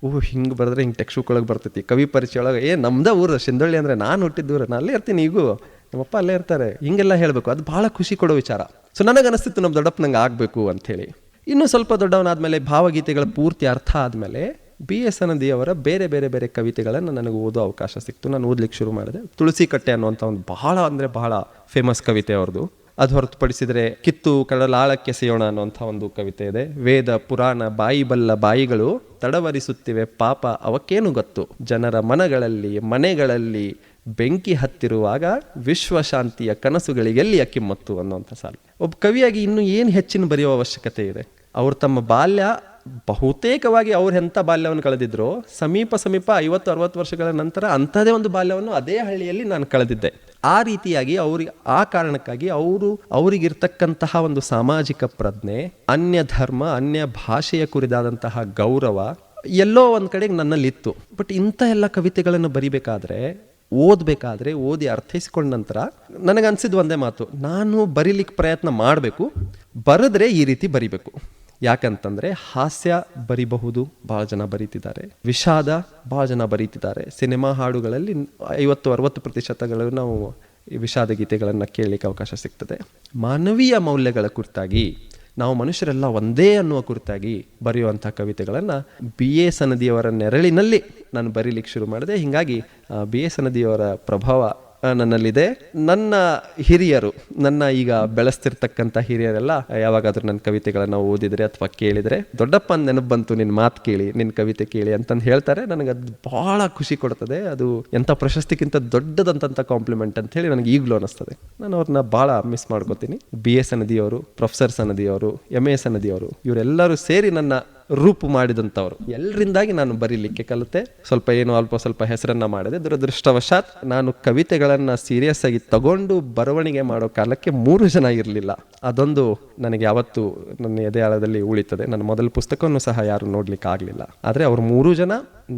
ಅದು ಹಿಂಗೆ ಬರೆದ್ರೆ ಹಿಂಗೆ ಟೆಕ್ಸ್ಟ್ ಬುಕ್ ಒಳಗೆ ಬರ್ತೈತಿ. ಕವಿ ಪರಿಚಯ ಒಳಗೆ ನಮ್ದ ಊರು ಶಿಂದೊಳ್ಳಿ ಅಂದರೆ ನಾನು ಹುಟ್ಟಿದ್ದೂರ, ನಾನು ಅಲ್ಲೇ ಇರ್ತೀನಿ, ಈಗೂ ನಮ್ಮಪ್ಪ ಅಲ್ಲೇ ಇರ್ತಾರೆ, ಹಿಂಗೆಲ್ಲ ಹೇಳಬೇಕು. ಅದು ಭಾಳ ಖುಷಿ ಕೊಡೋ ವಿಚಾರ. ಸೊ ನನಗೆ ಅನಿಸ್ತಿತ್ತು ನಮ್ಮ ದೊಡ್ಡಪ್ಪ ನಂಗೆ ಆಗಬೇಕು ಅಂಥೇಳಿ. ಇನ್ನೂ ಸ್ವಲ್ಪ ದೊಡ್ಡವನಾದ್ಮೇಲೆ ಭಾವಗೀತೆಗಳ ಪೂರ್ತಿ ಅರ್ಥ ಆದಮೇಲೆ BA ಸನದಿ ಅವರ ಬೇರೆ ಕವಿತೆಗಳನ್ನು ನನಗೆ ಓದೋ ಅವಕಾಶ ಸಿಕ್ತು. ನಾನು ಓದ್ಲಿಕ್ಕೆ ಶುರು ಮಾಡಿದೆ. ತುಳಸಿ ಕಟ್ಟೆ ಅನ್ನುವಂಥ ಒಂದು ಬಹಳ ಫೇಮಸ್ ಕವಿತೆ ಅವ್ರದ್ದು. ಅದು ಹೊರತುಪಡಿಸಿದರೆ ಕಿತ್ತು ಕಡಲಾಳಕ್ಕೆ ಸೇಯೋಣ ಅನ್ನುವಂಥ ಒಂದು ಕವಿತೆ ಇದೆ. ವೇದ ಪುರಾಣ ಬಾಯಿ ಬಲ್ಲ ಬಾಯಿಗಳು ತಡವರಿಸುತ್ತಿವೆ ಪಾಪ ಅವಕ್ಕೇನು ಗೊತ್ತು, ಜನರ ಮನೆಗಳಲ್ಲಿ ಬೆಂಕಿ ಹತ್ತಿರುವಾಗ ವಿಶ್ವಶಾಂತಿಯ ಕನಸುಗಳಿಗೆಲ್ಲಿ ಕಿಮ್ಮತ್ತು ಅನ್ನುವಂಥ ಸಾಲು. ಒಬ್ಬ ಕವಿಯಾಗಿ ಇನ್ನೂ ಏನು ಹೆಚ್ಚಿನ ಬರೆಯುವ ಅವಶ್ಯಕತೆ ಇದೆ. ಅವರು ತಮ್ಮ ಬಾಲ್ಯ ಬಹುತೇಕವಾಗಿ ಅವ್ರು ಎಂಥ ಬಾಲ್ಯವನ್ನು ಕಳೆದಿದ್ರು, ಸಮೀಪ 50-60 ವರ್ಷಗಳ ನಂತರ ಅಂಥದೇ ಒಂದು ಬಾಲ್ಯವನ್ನು ಅದೇ ಹಳ್ಳಿಯಲ್ಲಿ ನಾನು ಕಳೆದಿದ್ದೆ. ಆ ರೀತಿಯಾಗಿ ಆ ಕಾರಣಕ್ಕಾಗಿ ಅವರಿಗಿರ್ತಕ್ಕಂತಹ ಒಂದು ಸಾಮಾಜಿಕ ಪ್ರಜ್ಞೆ, ಅನ್ಯ ಧರ್ಮ, ಅನ್ಯ ಭಾಷೆಯ ಕುರಿತಾದಂತಹ ಗೌರವ ಎಲ್ಲೋ ಒಂದು ಕಡೆಗೆ ನನ್ನಲ್ಲಿತ್ತು. ಬಟ್ ಇಂಥ ಎಲ್ಲ ಕವಿತೆಗಳನ್ನು ಬರಿಬೇಕಾದ್ರೆ, ಓದಿ ಅರ್ಥೈಸಿಕೊಂಡ ನಂತರ ನನಗನ್ಸಿದ್ದು ಒಂದೇ ಮಾತು, ನಾನು ಬರೀಲಿಕ್ಕೆ ಪ್ರಯತ್ನ ಮಾಡಬೇಕು, ಬರೆದ್ರೆ ಈ ರೀತಿ ಬರಿಬೇಕು. ಯಾಕಂತಂದರೆ ಹಾಸ್ಯ ಬರಿಬಹುದು, ಭಾಳ ಜನ ಬರೀತಿದ್ದಾರೆ, ವಿಷಾದ ಭಾಳ ಜನ ಬರೀತಿದ್ದಾರೆ. ಸಿನಿಮಾ ಹಾಡುಗಳಲ್ಲಿ 50-60% ನಾವು ವಿಷಾದ ಗೀತೆಗಳನ್ನು ಕೇಳಲಿಕ್ಕೆ ಅವಕಾಶ ಸಿಗ್ತದೆ. ಮಾನವೀಯ ಮೌಲ್ಯಗಳ ಕುರಿತಾಗಿ, ನಾವು ಮನುಷ್ಯರೆಲ್ಲ ಒಂದೇ ಅನ್ನುವ ಕುರಿತಾಗಿ ಬರೆಯುವಂಥ ಕವಿತೆಗಳನ್ನು BA ಸನದಿಯವರ ನೆರಳಿನಲ್ಲಿ ನಾನು ಬರೀಲಿಕ್ಕೆ ಶುರು ಮಾಡಿದೆ. ಹೀಗಾಗಿ BA ಸನದಿಯವರ ಪ್ರಭಾವ ನನ್ನಲ್ಲಿದೆ. ನನ್ನ ಹಿರಿಯರು, ನನ್ನ ಈಗ ಬೆಳೆಸ್ತಿರ್ತಕ್ಕಂಥ ಹಿರಿಯರೆಲ್ಲ ಯಾವಾಗಾದ್ರೂ ನನ್ನ ಕವಿತೆಗಳನ್ನು ಓದಿದರೆ ಅಥವಾ ಕೇಳಿದರೆ, ದೊಡ್ಡಪ್ಪ ನೆನಪು ಬಂತು ನಿನ್ನ ಮಾತು ಕೇಳಿ, ನಿನ್ನ ಕವಿತೆ ಕೇಳಿ ಅಂತಂದು ಹೇಳ್ತಾರೆ. ನನಗದು ಭಾಳ ಖುಷಿ ಕೊಡ್ತದೆ. ಅದು ಎಂಥ ಪ್ರಶಸ್ತಿಗಿಂತ ದೊಡ್ಡದಂಥ ಕಾಂಪ್ಲಿಮೆಂಟ್ ಅಂತ ಹೇಳಿ ನನಗೆ ಈಗಲೂ ಅನ್ನಿಸ್ತದೆ. ನಾನು ಅವ್ರನ್ನ ಭಾಳ ಮಿಸ್ ಮಾಡ್ಕೋತೀನಿ. BA ಸನದಿಯವರು, ಪ್ರೊಫೆಸರ್ ಸನದಿಯವರು, MA ಸನದಿಯವರು, ಇವರೆಲ್ಲರೂ ಸೇರಿ ನನ್ನ ರೂಪು ಮಾಡಿದಂಥವ್ರು. ಎಲ್ಲರಿಂದಾಗಿ ನಾನು ಬರೀಲಿಕ್ಕೆ ಕಲಿತೆ. ಸ್ವಲ್ಪ ಹೆಸರನ್ನ ಮಾಡಿದೆ. ದುರದೃಷ್ಟವಶಾತ್ ನಾನು ಕವಿತೆಗಳನ್ನು ಸೀರಿಯಸ್ ಆಗಿ ತಗೊಂಡು ಬರವಣಿಗೆ ಮಾಡೋ ಕಾಲಕ್ಕೆ 3 ಜನ ಇರಲಿಲ್ಲ. ಅದೊಂದು ನನಗೆ ಯಾವತ್ತೂ ನನ್ನ ಎದೆಯಾಳದಲ್ಲಿ ಉಳಿತದೆ. ನನ್ನ ಮೊದಲ ಪುಸ್ತಕವನ್ನು ಸಹ ಯಾರು ನೋಡ್ಲಿಕ್ಕೆ ಆಗಲಿಲ್ಲ. ಆದರೆ ಅವ್ರು 3 ಜನ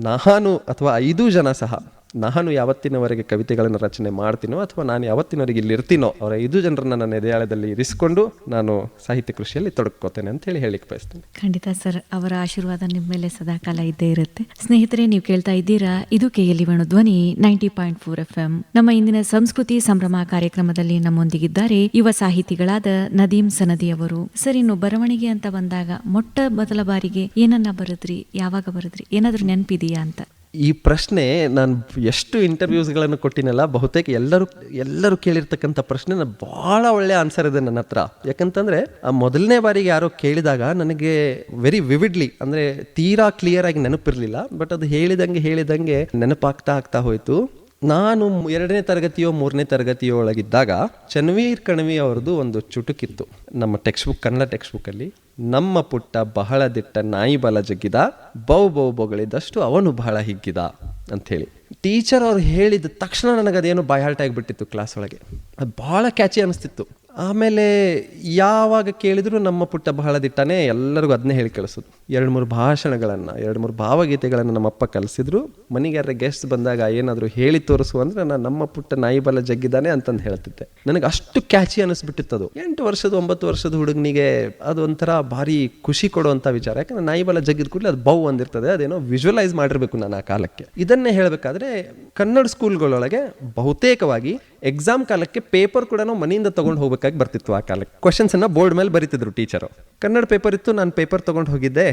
ನಾನು ಅಥವಾ 5 ಜನ ಸಹ ನಾನು ಯಾವತ್ತಿನವರೆಗೆ ಕವಿತೆಗಳನ್ನು ರಚನೆ ಮಾಡ್ತೀನೋ ಅಥವಾ ನಾನು ಯಾವತ್ತಿನವರೆಗೆ ಇಲ್ಲಿ ಇರ್ತೀನೋ ಅವರ 5 ಜನರನ್ನ ನನ್ನ ಎದೆಯಾಳದಲ್ಲಿ ಇರಿಸಿಕೊಂಡು ನಾನು ಸಾಹಿತ್ಯ ಕೃಷಿಯಲ್ಲಿ ತೊಡಗ್ಕೋತೇನೆ ಅಂತ ಹೇಳಿಕ್ಕೆ ಬಯಸ್ತೇನೆ. ಖಂಡಿತ ಸರ್, ಅವರ ಆಶೀರ್ವಾದ ನಿಮ್ಮ ಮೇಲೆ ಸದಾಕಾಲ ಇದ್ದೇ ಇರುತ್ತೆ. ಸ್ನೇಹಿತರೆ, ನೀವು ಕೇಳ್ತಾ ಇದ್ದೀರಾ ಇದು KLE ವೇಣು ಧ್ವನಿ 90.4 FM. ನಮ್ಮ ಇಂದಿನ ಸಂಸ್ಕೃತಿ ಸಂಭ್ರಮ ಕಾರ್ಯಕ್ರಮದಲ್ಲಿ ನಮ್ಮೊಂದಿಗಿದ್ದಾರೆ ಯುವ ಸಾಹಿತಿಗಳಾದ ನದೀಮ್ ಸನದಿ ಅವರು. ಸರ್, ಇನ್ನು ಬರವಣಿಗೆ ಅಂತ ಬಂದಾಗ ಮೊಟ್ಟ ಮೊದಲ ಬಾರಿಗೆ ಏನನ್ನ ಬರೆದ್ರಿ, ಯಾವಾಗ ಬರೆದ್ರಿ, ಏನಾದ್ರೂ ನೆನಪಿದೆಯಾ ಅಂತ? ಈ ಪ್ರಶ್ನೆ ನಾನು ಎಷ್ಟು ಇಂಟರ್ವ್ಯೂಸ್ಗಳನ್ನು ಕೊಟ್ಟಿನಲ್ಲ, ಬಹುತೇಕ ಎಲ್ಲರೂ ಕೇಳಿರ್ತಕ್ಕಂಥ ಪ್ರಶ್ನೆ ಭಾಳ ಒಳ್ಳೆ ಆನ್ಸರ್ ಇದೆ ನನ್ನ ಹತ್ರ. ಯಾಕಂತಂದ್ರೆ ಆ ಮೊದಲನೇ ಬಾರಿಗೆ ಯಾರೋ ಕೇಳಿದಾಗ ನನಗೆ ವೆರಿ ವಿವಿಡ್ಲಿ, ಅಂದ್ರೆ ತೀರಾ ಕ್ಲಿಯರ್ ಆಗಿ ನೆನಪಿರ್ಲಿಲ್ಲ. ಬಟ್ ಅದು ಹೇಳಿದಂಗೆ ನೆನಪಾಗ್ತಾ ಹೋಯ್ತು. ನಾನು 2ನೇ ತರಗತಿಯೋ 3ನೇ ತರಗತಿಯೋ ಒಳಗಿದ್ದಾಗ ಚನ್ವೀರ್ ಕಣವಿ ಅವ್ರದ್ದು ಒಂದು ಚುಟುಕಿತ್ತು ನಮ್ಮ ಕನ್ನಡ ಟೆಕ್ಸ್ಟ್ ಬುಕ್ಕಲ್ಲಿ. ನಮ್ಮ ಪುಟ್ಟ ಬಹಳ ದಿಟ್ಟ ನಾಯಿ ಬಲ ಜಗ್ಗಿದ, ಬೌ ಬೊಗಳಿದಷ್ಟು ಅವನು ಬಹಳ ಹಿಗ್ಗಿದ ಅಂಥೇಳಿ ಟೀಚರ್ ಅವ್ರು ಹೇಳಿದ ತಕ್ಷಣ ನನಗದೇನೋ ಬಾಯ್ಹಾಲ್ಟ್ ಆಗಿಬಿಟ್ಟಿತ್ತು ಕ್ಲಾಸ್ ಒಳಗೆ. ಅದು ಭಾಳ ಕ್ಯಾಚಿ ಅನಿಸ್ತಿತ್ತು. ಆಮೇಲೆ ಯಾವಾಗ ಕೇಳಿದ್ರು ನಮ್ಮ ಪುಟ್ಟ ಬಹಳ ದಿಟ್ಟನೇ ಎಲ್ಲರಿಗೂ ಅದನ್ನೇ ಹೇಳಿ ಕಳಿಸೋದು. 2-3 ಭಾಷಣಗಳನ್ನು 2-3 ಭಾವಗೀತೆಗಳನ್ನು ನಮ್ಮಪ್ಪ ಕಲಿಸಿದ್ರು. ಮನೆಗೆ ಯಾರ ಗೆಸ್ಟ್ ಬಂದಾಗ ಏನಾದರೂ ಹೇಳಿ ತೋರಿಸು ಅಂದರೆ ನಾನು ನಮ್ಮ ಪುಟ್ಟ ನಾಯಿ ಬಲ ಜಗ್ಗಿದ್ದಾನೆ ಅಂತಂದು ಹೇಳ್ತಿದ್ದೆ. ನನಗೆ ಅಷ್ಟು ಕ್ಯಾಚಿ ಅನಿಸ್ಬಿಟ್ಟಿತ್ತದು. 8 ವರ್ಷದ 9 ವರ್ಷದ ಹುಡುಗನಿಗೆ ಅದು ಒಂಥರ ಭಾರಿ ಖುಷಿ ಕೊಡುವಂಥ ವಿಚಾರ. ಯಾಕಂದ್ರೆ ನಾಯಿ ಬಲ ಜಗ್ಗಿದ ಕೂಡಲೇ ಅದು ಬೌ ಅಂದಿರ್ತದೆ, ಅದೇನೋ ವಿಜುವಲೈಸ್ ಮಾಡಿರ್ಬೇಕು ನಾನು ಆ ಕಾಲಕ್ಕೆ. ಇದನ್ನೇ ಹೇಳಬೇಕಾದ್ರೆ ಕನ್ನಡ ಸ್ಕೂಲ್ಗಳೊಳಗೆ ಬಹುತೇಕವಾಗಿ ಎಕ್ಸಾಮ್ ಕಾಲಕ್ಕೆ ಪೇಪರ್ ಕೂಡ ಮನೆಯಿಂದ ತಗೊಂಡು ಹೋಗ್ಬೇಕಾಗಿ ಬರ್ತಿತ್ತು. ಆ ಕಾಲಕ್ಕೆ ಕ್ವಶನ್ಸ್ ಅನ್ನ ಬೋರ್ಡ್ ಮೇಲೆ ಬರೀತಿದ್ರು ಟೀಚರು. ಕನ್ನಡ ಪೇಪರ್ ಇತ್ತು, ನಾನು ಪೇಪರ್ ತಗೊಂಡು ಹೋಗಿದ್ದೆ.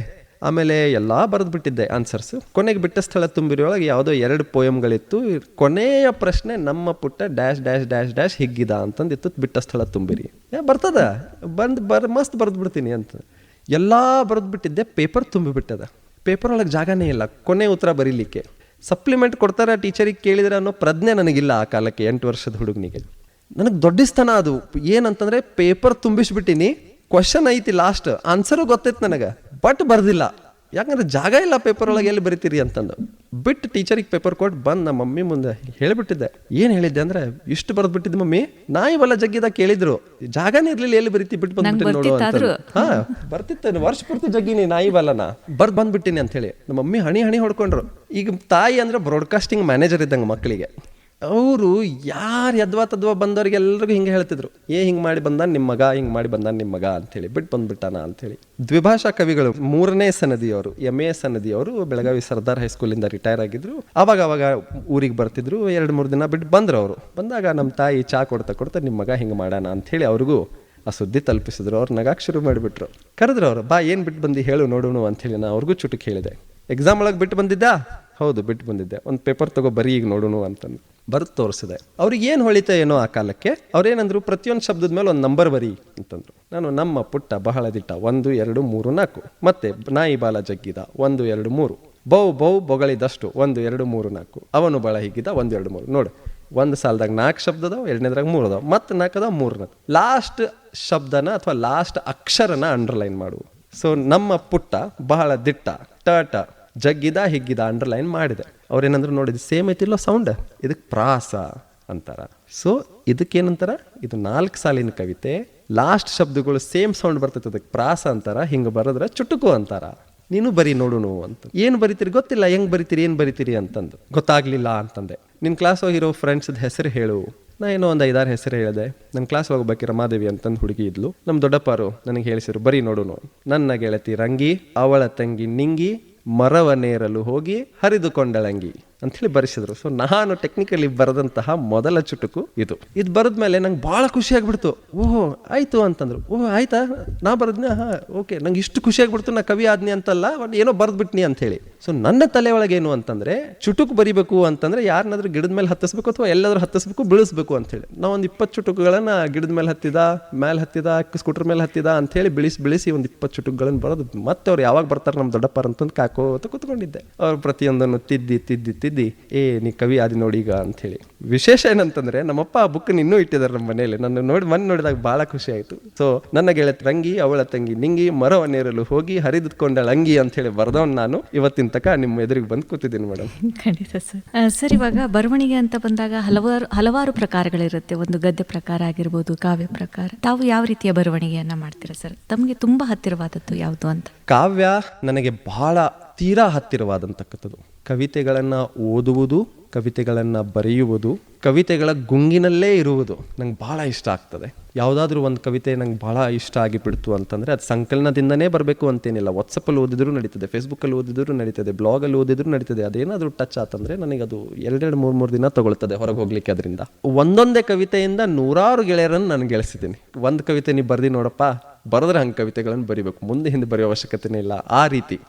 ಆಮೇಲೆ ಎಲ್ಲಾ ಬರೆದು ಬಿಟ್ಟಿದ್ದೆ ಆನ್ಸರ್ಸ್. ಕೊನೆಗೆ ಬಿಟ್ಟ ಸ್ಥಳ ತುಂಬಿರೊಳಗೆ ಯಾವುದೋ 2 ಪೋಯಮ್ಗಳಿತ್ತು. ಕೊನೆಯ ಪ್ರಶ್ನೆ ನಮ್ಮ ಪುಟ್ಟ ಡ್ಯಾಶ್ ಡ್ಯಾಶ್ ಡ್ಯಾಶ್ ಡ್ಯಾಶ್ ಹಿಗ್ಗಿದ ಅಂತಂದಿತ್ತು. ಬಿಟ್ಟ ಸ್ಥಳ ತುಂಬಿರಿ ಬರ್ತದ ಮಸ್ತ್ ಬರೆದು ಬಿಡ್ತೀನಿ ಅಂತ ಎಲ್ಲಾ ಬರೆದು ಬಿಟ್ಟಿದ್ದೆ. ಪೇಪರ್ ತುಂಬಿಬಿಟ್ಟದ. ಪೇಪರ್ ಒಳಗೆ ಜಾಗನೇ ಇಲ್ಲ ಕೊನೆ ಉತ್ತರ ಬರೀಲಿಕ್ಕೆ. ಸಪ್ಲಿಮೆಂಟ್ ಕೊಡ್ತಾರೆ ಟೀಚರಿಗೆ ಕೇಳಿದ್ರೆ ಅನ್ನೋ ಪ್ರಜ್ಞೆ ನನಗಿಲ್ಲ ಆ ಕಾಲಕ್ಕೆ. 8 ವರ್ಷದ ಹುಡುಗನಿಗೆ ನನಗೆ ದೊಡ್ಡಿಸ್ತಾನ ಅದು. ಏನಂತಂದ್ರೆ ಪೇಪರ್ ತುಂಬಿಸ್ಬಿಟ್ಟಿನಿ, ಕ್ವಶನ್ ಐತಿ, ಲಾಸ್ಟ್ ಆನ್ಸರು ಗೊತ್ತೈತೆ ನನಗೆ, ಬಟ್ ಬರ್ದಿಲ್ಲ. ಯಾಕಂದ್ರೆ ಜಾಗ ಇಲ್ಲ ಪೇಪರ್ ಒಳಗೆ, ಎಲ್ಲಿ ಬರಿತೀರಿ ಅಂತಂದು ಬಿಟ್ಟು ಟೀಚರಿಗೆ ಪೇಪರ್ ಕೊಟ್ಟು ಬಂದು ನಮ್ಮ ಮಮ್ಮಿ ಮುಂದೆ ಹೇಳಿಬಿಟ್ಟಿದ್ದೆ. ಏನು ಹೇಳಿದ್ದೆ ಅಂದ್ರೆ, ಇಷ್ಟು ಬರೆದ್ಬಿಟ್ಟಿದ್ದೆ ಮಮ್ಮಿ, ನಾಯಿ ಬಲ ಜಗ್ಗಿದ ಕೇಳಿದ್ರು, ಜಾಗನೇ ಇರ್ಲಿಲ್ಲ, ಎಲ್ಲಿ ಬರೀತಿ, ಬಿಟ್ಟು ಬಂದ್ಬಿಟ್ಟು ನೋಡು ಅಂತ. ಹಾ ಬರ್ತಿತ್ತೇನೆ, ವರ್ಷ ಪೂರ್ತಿ ಜಗ್ಗಿನಿ ನಾಯಿ ಬಲನ ಬಂದ್ಬಿಟ್ಟಿನಿ ಅಂತ ಹೇಳಿ ನಮ್ಮ ಮಮ್ಮಿ ಹಣಿ ಹೊಡ್ಕೊಂಡ್ರು. ಈಗ ತಾಯಿ ಅಂದ್ರೆ ಬ್ರಾಡ್ಕಾಸ್ಟಿಂಗ್ ಮ್ಯಾನೇಜರ್ ಇದ್ದಂಗೆ ಮಕ್ಕಳಿಗೆ. ಅವರು ಯಾರು ಯದ್ವಾ ತದ್ವಾ ಬಂದವ್ರಿಗೆ ಎಲ್ರಿಗೂ ಹಿಂಗೆ ಹೇಳ್ತಿದ್ರು, ಹಿಂಗೆ ಮಾಡಿ ಬಂದಾನ ನಿಮ್ಮ ಮಗ, ಹಿಂಗೆ ಮಾಡಿ ಬಂದಾನ ನಿಮ್ಮ ಮಗ ಅಂತೇಳಿ, ಬಿಟ್ಟು ಬಂದ್ಬಿಟ್ಟಾನ ಅಂತೇಳಿ. ದ್ವಿಭಾಷಾ ಕವಿಗಳು 3ನೇ ಸನದಿಯವರು, MA ಸನದಿಯವರು ಬೆಳಗಾವಿ ಸರ್ದಾರ್ ಹೈಸ್ಕೂಲಿಂದ ರಿಟೈರ್ ಆಗಿದ್ರು. ಅವಾಗ ಊರಿಗೆ ಬರ್ತಿದ್ರು. 2-3 ದಿನ ಬಿಟ್ಟು ಬಂದ್ರು. ಅವರು ಬಂದಾಗ ನಮ್ಮ ತಾಯಿ ಚಾ ಕೊಡ್ತಾ ನಿಮ್ಮ ಮಗ ಹಿಂಗೆ ಮಾಡೋಣ ಅಂಥೇಳಿ ಅವ್ರಿಗೂ ಆ ಸುದ್ದಿ ತಲುಪಿಸಿದ್ರು. ಅವ್ರು ನಗಾಕ್ ಶುರು ಮಾಡಿಬಿಟ್ರು. ಕರೆದ್ರು ಅವರು, ಬಾ ಏನು ಬಿಟ್ಟು ಬಂದು ಹೇಳು ನೋಡೋಣ ಅಂಥೇಳಿ. ನಾನು ಅವ್ರಿಗೂ ಚುಟುಕು ಹೇಳಿದೆ. ಎಕ್ಸಾಮ್ ಒಳಗೆ ಬಿಟ್ಟು ಬಂದಿದ್ದಾ? ಹೌದು ಬಿಟ್ಟು ಬಂದಿದ್ದೆ. ಒಂದು ಪೇಪರ್ ತಗೋ ಬರೀ ಈಗ ನೋಡೋಣ ಅಂತಂದು ಬರೆದು ತೋರಿಸಿದೆ. ಅವ್ರಿಗೆ ಏನು ಹೊಳಿತ ಏನೋ ಆ ಕಾಲಕ್ಕೆ. ಅವ್ರೇನಂದ್ರು, ಪ್ರತಿಯೊಂದು ಶಬ್ದದ ಮೇಲೆ ಒಂದು ನಂಬರ್ ಬರಿ ಅಂತಂದ್ರು. ನಾನು ನಮ್ಮ ಪುಟ್ಟ ಬಹಳ ದಿಟ್ಟ 1 2 3 4, ಮತ್ತೆ ನಾಯಿ ಬಾಲ ಜಗ್ಗಿದ 1 2 3, ಬೌ ಬೊಗಳಿದಷ್ಟು 1 2 3 4, ಅವನು ಬಹಳ ಹಿಗ್ಗಿದ 1 2 3. ನೋಡಿ, ಒಂದು ಸಾಲದಾಗ 4 ಶಬ್ದ ಅದಾವ, 2ನೇದ್ರಾಗ 3 ಅದಾವ, ಮತ್ತೆ 4 ಅದಾವ, 3 ಲಾಸ್ಟ್ ಶಬ್ದನ ಅಥವಾ ಲಾಸ್ಟ್ ಅಕ್ಷರನ ಅಂಡರ್ಲೈನ್ ಮಾಡುವ. ಸೊ ನಮ್ಮ ಪುಟ್ಟ ಬಹಳ ದಿಟ್ಟ ಟ ಜಗ್ಗಿದ ಹಿಗ್ಗಿದ ಅಂಡರ್ಲೈನ್ ಮಾಡಿದೆ. ಅವ್ರೇನಂದ್ರು, ನೋಡಿದ್ ಸೇಮ್ ಐತಿಲ್ಲೋ ಸೌಂಡ್, ಇದಕ್ಕೆ ಪ್ರಾಸ ಅಂತಾರ. ಸೊ ಇದಕ್ಕೇನಂತಾರ, ಇದು 4 ಸಾಲಿನ ಕವಿತೆ, ಲಾಸ್ಟ್ ಶಬ್ದಗಳು ಸೇಮ್ ಸೌಂಡ್ ಬರ್ತೈತೆ, ಅದಕ್ಕೆ ಪ್ರಾಸ ಅಂತಾರ. ಹಿಂಗೆ ಬರದ್ರ ಚುಟುಕು ಅಂತಾರ. ನೀನು ಬರೀ ನೋಡುನು ಅಂತ. ಏನು ಬರಿತೀರಿ ಗೊತ್ತಿಲ್ಲ, ಹೆಂಗ್ ಬರಿತೀರಿ, ಏನು ಬರಿತೀರಿ ಅಂತಂದು ಗೊತ್ತಾಗ್ಲಿಲ್ಲ ಅಂತಂದೆ. ನಿನ್ನ ಕ್ಲಾಸ್ ಹೋಗಿರೋ ಫ್ರೆಂಡ್ಸ್ದ ಹೆಸರು ಹೇಳು. ನಾ ಏನೋ ಒಂದು 5-6 ಹೆಸರು ಹೇಳಿದೆ. ನನ್ನ ಕ್ಲಾಸ್ ಹೋಗ್ಬೇಕು ರಮಾದೇವಿ ಅಂತಂದು ಹುಡುಗಿ ಇದ್ಲು. ನಮ್ಮ ದೊಡ್ಡಪ್ಪರು ನನಗೆ ಹೇಳಿಸಿರು, ಬರೀ ನೋಡುನು. ನನ್ನ ಗೆಳತಿ ರಂಗಿ, ಅವಳ ತಂಗಿ ನಿಂಗಿ, ಮರವನೇರಲು ಹೋಗಿ ಹರಿದುಕೊಂಡಳಂಗಿ ಅಂಥೇಳಿ ಬರೆಸಿದ್ರು. ಸೊ ನಾನು ಟೆಕ್ನಿಕಲಿ ಬರೆದಂತಹ ಮೊದಲ ಚುಟುಕು ಇದು ಬರೆದ್ಮೇಲೆ ನಂಗೆ ಭಾಳ ಖುಷಿ ಆಗ್ಬಿಡ್ತು. ಓಹೋ ಆಯ್ತು ಅಂತಂದ್ರು. ಓಹ್ ಆಯ್ತಾ, ನಾ ಬರೆದ್ನ, ಹಾ ಓಕೆ. ನಂಗೆ ಇಷ್ಟು ಖುಷಿ ಆಗ್ಬಿಡ್ತು, ನಾ ಕವಿ ಆದ್ನಿ ಅಂತಲ್ಲ, ಏನೋ ಬರೆದ್ಬಿಟ್ನಿ ಅಂತ ಹೇಳಿ. ಸೊ ನನ್ನ ತಲೆ ಒಳಗೇನು ಅಂತಂದ್ರೆ, ಚುಟುಕು ಬರಿಬೇಕು ಅಂತಂದ್ರೆ ಯಾರನ್ನಾದ್ರೂ ಗಿಡದ ಮೇಲೆ ಹತ್ತಿಸ್ಬೇಕು ಅಥವಾ ಎಲ್ಲಾದ್ರೂ ಹತ್ತಿಸ್ಬೇಕು, ಬೀಳಿಸ್ಬೇಕು ಅಂತೇಳಿ. ನಾವು ಒಂದು 20 ಚುಟುಕುಗಳನ್ನ ಗಿಡದ ಮೇಲೆ ಹತ್ತಿದ ಸ್ಕೂಟರ್ ಮೇಲೆ ಹತ್ತಿದ ಅಂತೇಳಿ ಬಿಳಿಸಿ ಒಂದು 20 ಚುಟುಕುಗಳನ್ನು ಬರೋದು. ಮತ್ತೆ ಅವ್ರು ಯಾವಾಗ ಬರ್ತಾರೆ ನಮ್ಮ ದೊಡ್ಡಪ್ಪರ ಅಂತಂದು ಕಾಕೋತ ಕೂತ್ಕೊಂಡಿದ್ದೆ. ಅವ್ರು ಪ್ರತಿಯೊಂದನ್ನು ತಿದ್ದಿ ನೀ ಕವಿ ಆದಿ ನೋಡಿ ಈಗ ಅಂತ ಹೇಳಿ. ವಿಶೇಷ ಏನಂತಂದ್ರೆ, ನಮ್ಮಪ್ಪ ಆ ಬುಕ್ ಇನ್ನೂ ಇಟ್ಟಿದ್ದಾರೆ ನಮ್ಮ ಮನೆಯಲ್ಲಿ. ನನ್ನ ನೋಡಿದಾಗ ಬಹಳ ಖುಷಿ ಆಯ್ತು. ಸೊ ನನ್ನ ಗೆಳತಿ ರಂಗಿ, ಅವಳ ತಂಗಿ ನಿಂಗಿ, ಮರವನ್ನೇರಲು ಹೋಗಿ ಹರಿದುಕೊಂಡಳ ಅಂಗಿ ಅಂತ ಹೇಳಿ ಬರ್ದವನ್ ನಾನು ಇವತ್ತಿನ ತಕ ನಿಮ್ಮ ಎದುರಿಗೆ ಬಂದು ಕೂತಿದ್ದೀನಿ ಮೇಡಮ್. ಖಂಡಿತ ಸರ್. ಸರ್, ಇವಾಗ ಬರವಣಿಗೆ ಅಂತ ಬಂದಾಗ ಹಲವಾರು ಪ್ರಕಾರಗಳಿರುತ್ತೆ. ಒಂದು ಗದ್ಯ ಪ್ರಕಾರ ಆಗಿರ್ಬೋದು, ಕಾವ್ಯ ಪ್ರಕಾರ. ತಾವು ಯಾವ ರೀತಿಯ ಬರವಣಿಗೆಯನ್ನ ಮಾಡ್ತೀರಾ ಸರ್? ತಮಗೆ ತುಂಬಾ ಹತ್ತಿರವಾದದ್ದು ಯಾವುದು ಅಂತ? ಕಾವ್ಯ ನನಗೆ ಬಹಳ ತೀರಾ ಹತ್ತಿರವಾದಂತಕ್ಕಂಥದ್ದು. ಕವಿತೆಗಳನ್ನು ಓದುವುದು, ಕವಿತೆಗಳನ್ನು ಬರೆಯುವುದು, ಕವಿತೆಗಳ ಗುಂಗಿನಲ್ಲೇ ಇರುವುದು ನಂಗೆ ಭಾಳ ಇಷ್ಟ ಆಗ್ತದೆ. ಯಾವುದಾದ್ರೂ ಒಂದು ಕವಿತೆ ನಂಗೆ ಭಾಳ ಇಷ್ಟ ಆಗಿಬಿಡ್ತು ಅಂತಂದರೆ ಅದು ಸಂಕಲನದಿಂದನೇ ಬರಬೇಕು ಅಂತೇನಿಲ್ಲ. ವಾಟ್ಸಪ್ಪಲ್ಲಿ ಓದಿದ್ರು ನಡೀತದೆ, ಫೇಸ್ಬುಕ್ಕಲ್ಲಿ ಓದಿದ್ರು ನಡೀತದೆ, ಬ್ಲಾಗಲ್ಲಿ ಓದಿದ್ರು ನಡೀತದೆ. ಅದೇನಾದರೂ ಟಚ್ ಆತಂದರೆ ನನಗದು 2-3 ದಿನ ತಗೊಳ್ತದೆ ಹೊರಗೆ ಹೋಗ್ಲಿಕ್ಕೆ. ಅದರಿಂದ ಒಂದೊಂದೇ ಕವಿತೆಯಿಂದ ನೂರಾರು ಗೆಳೆಯರನ್ನು ನಾನು ಗೆಲ್ಲಿಸಿದ್ದೀನಿ. ಒಂದು ಕವಿತೆ ನೀವು ಬರ್ದು ನೋಡಪ್ಪ, ಬರೆದ್ರೆ ಹಂಗೆ ಕವಿತೆಗಳನ್ನು ಬರಿಬೇಕು, ಮುಂದೆ ಹಿಂದೆ ಬರೆಯೋ ಅವಶ್ಯಕತೆನೇ ಇಲ್ಲ, ಆ ರೀತಿ.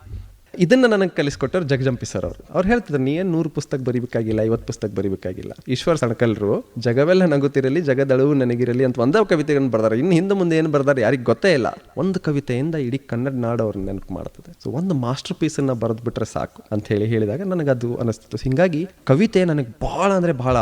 ಇದನ್ನು ನನಗೆ ಕಲಿಸ್ಕೊಟ್ಟವ್ರು ಜಗಜಂಪಿ ಸರ್ ಅವರು. ಅವ್ರು ಹೇಳ್ತಿದ್ರು, ನೀ ಏನು 100 ಪುಸ್ತಕ ಬರಿಬೇಕಾಗಿಲ್ಲ, 50 ಪುಸ್ತಕ ಬರಿಬೇಕಾಗಿಲ್ಲ. ಈಶ್ವರ್ ಸಣಕಲ್ರು ಜಗವೆಲ್ಲ ನಗುತ್ತಿರಲಿ ಜಗದಳವು ನನಗಿರಲಿ ಅಂತ ಒಂದೇ ಕವಿತೆಗಳನ್ನು ಬರ್ದಾರೆ. ಇನ್ನು ಹಿಂದೆ ಮುಂದೆ ಏನು ಬರ್ದಾರೆ ಯಾರಿಗೆ ಗೊತ್ತೇ ಇಲ್ಲ. ಒಂದು ಕವಿತೆಯಿಂದ ಇಡೀ ಕನ್ನಡ ನಾಡು ಅವ್ರನ್ನ ನೆನಪು ಮಾಡ್ತದೆ. ಸೊ ಒಂದು ಮಾಸ್ಟರ್ ಪೀಸನ್ನು ಬರೆದು ಬಿಟ್ರೆ ಸಾಕು ಅಂತ ಹೇಳಿದಾಗ ನನಗದು ಅನಿಸ್ತಿತ್ತು. ಹೀಗಾಗಿ ಕವಿತೆ ನನಗೆ ಭಾಳ ಅಂದರೆ ಭಾಳ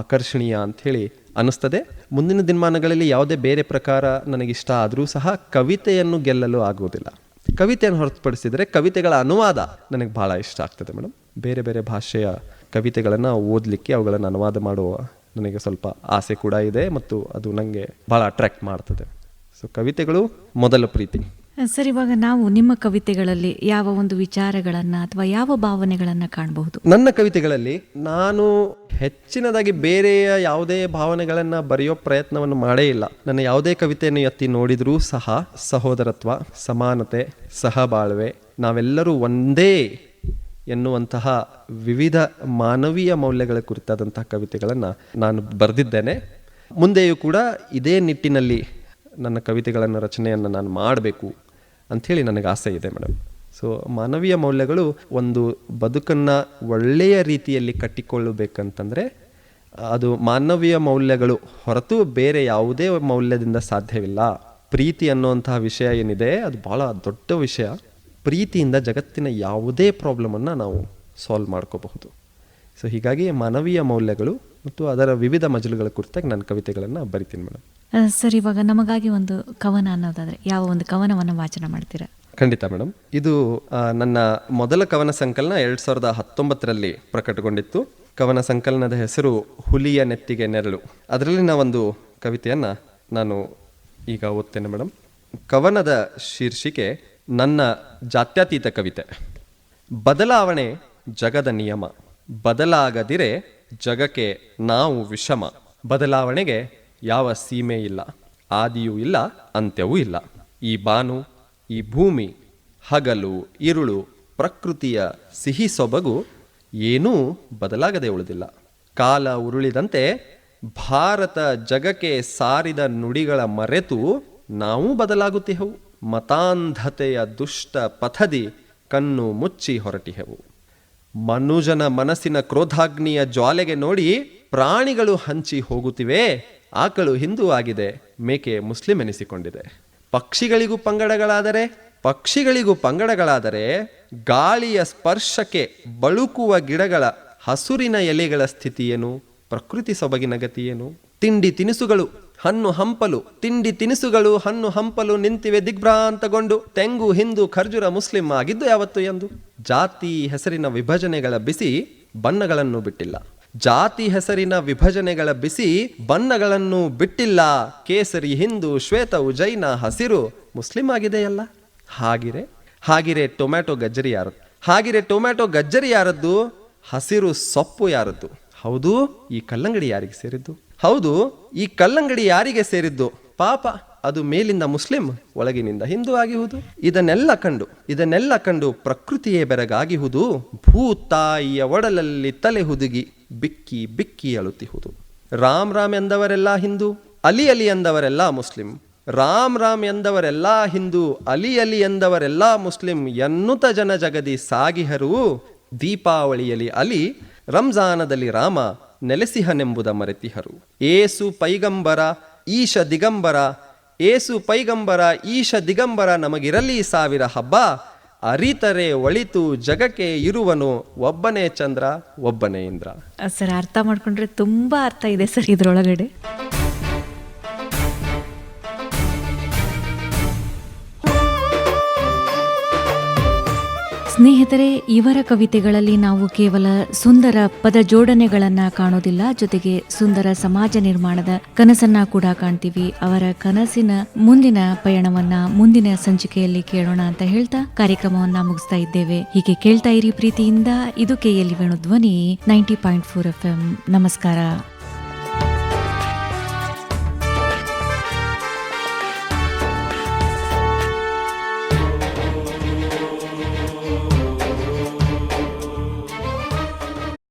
ಆಕರ್ಷಣೀಯ ಅಂಥೇಳಿ ಅನ್ನಿಸ್ತದೆ. ಮುಂದಿನ ದಿನಮಾನಗಳಲ್ಲಿ ಯಾವುದೇ ಬೇರೆ ಪ್ರಕಾರ ನನಗಿಷ್ಟ ಆದರೂ ಸಹ ಕವಿತೆಯನ್ನು ಗೆಲ್ಲಲು ಆಗುವುದಿಲ್ಲ. ಕವಿತೆಯನ್ನು ಹೊರತುಪಡಿಸಿದರೆ ಕವಿತೆಗಳ ಅನುವಾದ ನನಗೆ ಭಾಳ ಇಷ್ಟ ಆಗ್ತದೆ ಮೇಡಮ್. ಬೇರೆ ಬೇರೆ ಭಾಷೆಯ ಕವಿತೆಗಳನ್ನು ಓದಲಿಕ್ಕೆ, ಅವುಗಳನ್ನು ಅನುವಾದ ಮಾಡುವ ನನಗೆ ಸ್ವಲ್ಪ ಆಸೆ ಕೂಡ ಇದೆ ಮತ್ತು ಅದು ನನಗೆ ಭಾಳ ಅಟ್ರ್ಯಾಕ್ಟ್ ಮಾಡ್ತದೆ. ಸೊ ಕವಿತೆಗಳು ಮೊದಲ ಪ್ರೀತಿ. ಸರ್, ಇವಾಗ ನಾವು ನಿಮ್ಮ ಕವಿತೆಗಳಲ್ಲಿ ಯಾವ ಒಂದು ವಿಚಾರಗಳನ್ನು ಅಥವಾ ಯಾವ ಭಾವನೆಗಳನ್ನು ಕಾಣಬಹುದು? ನನ್ನ ಕವಿತೆಗಳಲ್ಲಿ ನಾನು ಹೆಚ್ಚಿನದಾಗಿ ಬೇರೆಯ ಯಾವುದೇ ಭಾವನೆಗಳನ್ನು ಬರೆಯೋ ಪ್ರಯತ್ನವನ್ನು ಮಾಡೇ ಇಲ್ಲ. ನನ್ನ ಯಾವುದೇ ಕವಿತೆಯನ್ನು ಎತ್ತಿ ನೋಡಿದರೂ ಸಹ ಸಹೋದರತ್ವ, ಸಮಾನತೆ, ಸಹಬಾಳ್ವೆ, ನಾವೆಲ್ಲರೂ ಒಂದೇ ಎನ್ನುವಂತಹ ವಿವಿಧ ಮಾನವೀಯ ಮೌಲ್ಯಗಳ ಕುರಿತಾದಂತಹ ಕವಿತೆಗಳನ್ನು ನಾನು ಬರೆದಿದ್ದೇನೆ. ಮುಂದೆಯೂ ಕೂಡ ಇದೇ ನಿಟ್ಟಿನಲ್ಲಿ ನನ್ನ ಕವಿತೆಗಳನ್ನು ರಚನೆಯನ್ನು ನಾನು ಮಾಡಬೇಕು ಅಂಥೇಳಿ ನನಗೆ ಆಸೆ ಇದೆ ಮೇಡಮ್. ಸೊ ಮಾನವೀಯ ಮೌಲ್ಯಗಳು ಒಂದು ಬದುಕನ್ನು ಒಳ್ಳೆಯ ರೀತಿಯಲ್ಲಿ ಕಟ್ಟಿಕೊಳ್ಳಬೇಕಂತಂದರೆ ಅದು ಮಾನವೀಯ ಮೌಲ್ಯಗಳು ಹೊರತು ಬೇರೆ ಯಾವುದೇ ಮೌಲ್ಯದಿಂದ ಸಾಧ್ಯವಿಲ್ಲ. ಪ್ರೀತಿ ಅನ್ನುವಂತಹ ವಿಷಯ ಏನಿದೆ ಅದು ಭಾಳ ದೊಡ್ಡ ವಿಷಯ. ಪ್ರೀತಿಯಿಂದ ಜಗತ್ತಿನ ಯಾವುದೇ ಪ್ರಾಬ್ಲಮನ್ನು ನಾವು ಸಾಲ್ವ್ ಮಾಡ್ಕೋಬಹುದು. ಸೊ ಹೀಗಾಗಿ ಮಾನವೀಯ ಮೌಲ್ಯಗಳು ಮತ್ತು ಅದರ ವಿವಿಧ ಮಜಲುಗಳ ಕುರಿತಾಗಿ ನಾನು ಕವಿತೆಗಳನ್ನು ಬರಿತೀನಿ ಮೇಡಮ್. ಸರ್, ಇವಾಗ ನಮಗಾಗಿ ಒಂದು ಕವನ ಅನ್ನೋದಾದರೆ ಯಾವ ಒಂದು ಕವನವನ್ನು ವಾಚನ ಮಾಡ್ತೀರಾ? ಖಂಡಿತ ಮೇಡಮ್. ಇದು ನನ್ನ ಮೊದಲ ಕವನ ಸಂಕಲನ 2019ರಲ್ಲಿ ಪ್ರಕಟಗೊಂಡಿತ್ತು. ಕವನ ಸಂಕಲನದ ಹೆಸರು ಹುಲಿಯ ನೆತ್ತಿಗೆ ನೆರಳು. ಅದರಲ್ಲಿನ ಒಂದು ಕವಿತೆಯನ್ನು ನಾನು ಈಗ ಓದ್ತೇನೆ ಮೇಡಮ್. ಕವನದ ಶೀರ್ಷಿಕೆ ನನ್ನ ಜಾತ್ಯತೀತ ಕವಿತೆ. ಬದಲಾವಣೆ ಜಗದ ನಿಯಮ, ಬದಲಾಗದಿರೆ ಜಗಕ್ಕೆ ನಾವು ವಿಷಮ. ಬದಲಾವಣೆಗೆ ಯಾವ ಸೀಮೆ ಇಲ್ಲ, ಆದಿಯೂ ಇಲ್ಲ, ಅಂತ್ಯವೂ ಇಲ್ಲ. ಈ ಬಾನು, ಈ ಭೂಮಿ, ಹಗಲು ಇರುಳು, ಪ್ರಕೃತಿಯ ಸಿಹಿ ಸೊಬಗು ಏನೂ ಬದಲಾಗದೆ ಉಳಿದಿಲ್ಲ. ಕಾಲ ಉರುಳಿದಂತೆ ಭಾರತ ಜಗಕ್ಕೆ ಸಾರಿದ ನುಡಿಗಳ ಮರೆತು ನಾವು ಬದಲಾಗುತ್ತಿಹೆವು. ಮತಾಂಧತೆಯ ದುಷ್ಟ ಪಥದಿ ಕಣ್ಣು ಮುಚ್ಚಿ ಹೊರಟಿಹೆವು. ಮನುಜನ ಮನಸ್ಸಿನ ಕ್ರೋಧಾಗ್ನಿಯ ಜ್ವಾಲೆಗೆ ನೋಡಿ ಪ್ರಾಣಿಗಳು ಹಂಚಿ ಹೋಗುತ್ತಿವೆ. ಆಕಳು ಹಿಂದೂ ಆಗಿದೆ, ಮೇಕೆ ಮುಸ್ಲಿಂ ಎನಿಸಿಕೊಂಡಿದೆ. ಪಕ್ಷಿಗಳಿಗೂ ಪಂಗಡಗಳಾದರೆ ಗಾಳಿಯ ಸ್ಪರ್ಶಕ್ಕೆ ಬಳುಕುವ ಗಿಡಗಳ ಹಸುರಿನ ಎಲೆಗಳ ಸ್ಥಿತಿಯೇನು? ಪ್ರಕೃತಿ ಸೊಬಗಿನ ಗತಿಯೇನು? ತಿಂಡಿ ತಿನಿಸುಗಳು ಹಣ್ಣು ಹಂಪಲು ನಿಂತಿವೆ ದಿಗ್ಭ್ರಾಂತಗೊಂಡು. ತೆಂಗು ಹಿಂದೂ, ಖರ್ಜೂರ ಮುಸ್ಲಿಂ ಆಗಿದ್ದು ಯಾವತ್ತು ಎಂದು. ಜಾತಿ ಹೆಸರಿನ ವಿಭಜನೆಗಳ ಬಿಸಿ ಬಣ್ಣಗಳನ್ನು ಬಿಟ್ಟಿಲ್ಲ. ಕೇಸರಿ ಹಿಂದೂ, ಶ್ವೇತವು ಜೈನ, ಹಸಿರು ಮುಸ್ಲಿಂ ಆಗಿದೆಯಲ್ಲ. ಹಾಗಿರೆ ಟೊಮ್ಯಾಟೊ ಗಜ್ಜರಿ ಯಾರದ್ದು? ಹಸಿರು ಸೊಪ್ಪು ಯಾರದ್ದು? ಹೌದು, ಈ ಕಲ್ಲಂಗಡಿ ಯಾರಿಗೆ ಸೇರಿದ್ದು? ಪಾಪ, ಅದು ಮೇಲಿಂದ ಮುಸ್ಲಿಂ, ಒಳಗಿನಿಂದ ಹಿಂದೂ ಆಗಿಹುದು. ಇದನ್ನೆಲ್ಲ ಕಂಡು ಪ್ರಕೃತಿಯೇ ಬೆರಗಾಗಿಹುದು. ಭೂತಾಯಿಯ ಒಡಲಲ್ಲಿ ತಲೆ ಹುದುಗಿ ಬಿಕ್ಕಿ ಬಿಕ್ಕಿ ಅಳುತ್ತಿಹುದು. ರಾಮ್ ರಾಮ್ ಎಂದವರೆಲ್ಲ ಹಿಂದೂ, ಅಲಿ ಅಲಿ ಎಂದವರೆಲ್ಲ ಮುಸ್ಲಿಂ. ರಾಮ್ ರಾಮ್ ಎಂದವರೆಲ್ಲ ಹಿಂದೂ, ಅಲಿ ಅಲಿ ಎಂದವರೆಲ್ಲ ಮುಸ್ಲಿಂ ಎನ್ನುತ್ತ ಜನ ಜಗದಿ ಸಾಗಿಹರು. ದೀಪಾವಳಿಯಲ್ಲಿ ಅಲಿ, ರಂಜಾನದಲ್ಲಿ ರಾಮ ನೆಲೆಸಿಹನೆಂಬುದ ಮರೆತಿಹರು. ಏಸು ಪೈಗಂಬರ ಈಶ ದಿಗಂಬರ ನಮಗಿರಲಿ ಸಾವಿರ ಹಬ್ಬ. ಅರಿತರೆ ಒಳಿತು ಜಗಕ್ಕೆ ಇರುವನು ಒಬ್ಬನೇ ಚಂದ್ರ ಒಬ್ಬನೇ ಇಂದ್ರ. ಸರ್, ಅರ್ಥ ಮಾಡ್ಕೊಂಡ್ರೆ ತುಂಬಾ ಅರ್ಥ ಇದೆ ಸರ್ ಇದ್ರೊಳಗಡೆ. ಸ್ನೇಹಿತರೆ, ಇವರ ಕವಿತೆಗಳಲ್ಲಿ ನಾವು ಕೇವಲ ಸುಂದರ ಪದ ಜೋಡಣೆಗಳನ್ನ ಕಾಣೋದಿಲ್ಲ, ಜೊತೆಗೆ ಸುಂದರ ಸಮಾಜ ನಿರ್ಮಾಣದ ಕನಸನ್ನ ಕೂಡ ಕಾಣ್ತೀವಿ. ಅವರ ಕನಸಿನ ಮುಂದಿನ ಪಯಣವನ್ನ ಮುಂದಿನ ಸಂಚಿಕೆಯಲ್ಲಿ ಕೇಳೋಣ ಅಂತ ಹೇಳ್ತಾ ಕಾರ್ಯಕ್ರಮವನ್ನ ಮುಗಿಸ್ತಾ ಇದ್ದೇವೆ. ಹೀಗೆ ಕೇಳ್ತಾ ಇರಿ ಪ್ರೀತಿಯಿಂದ. ಇದು KLE ವೇಣು ಧ್ವನಿ 90.4 FM. ನಮಸ್ಕಾರ.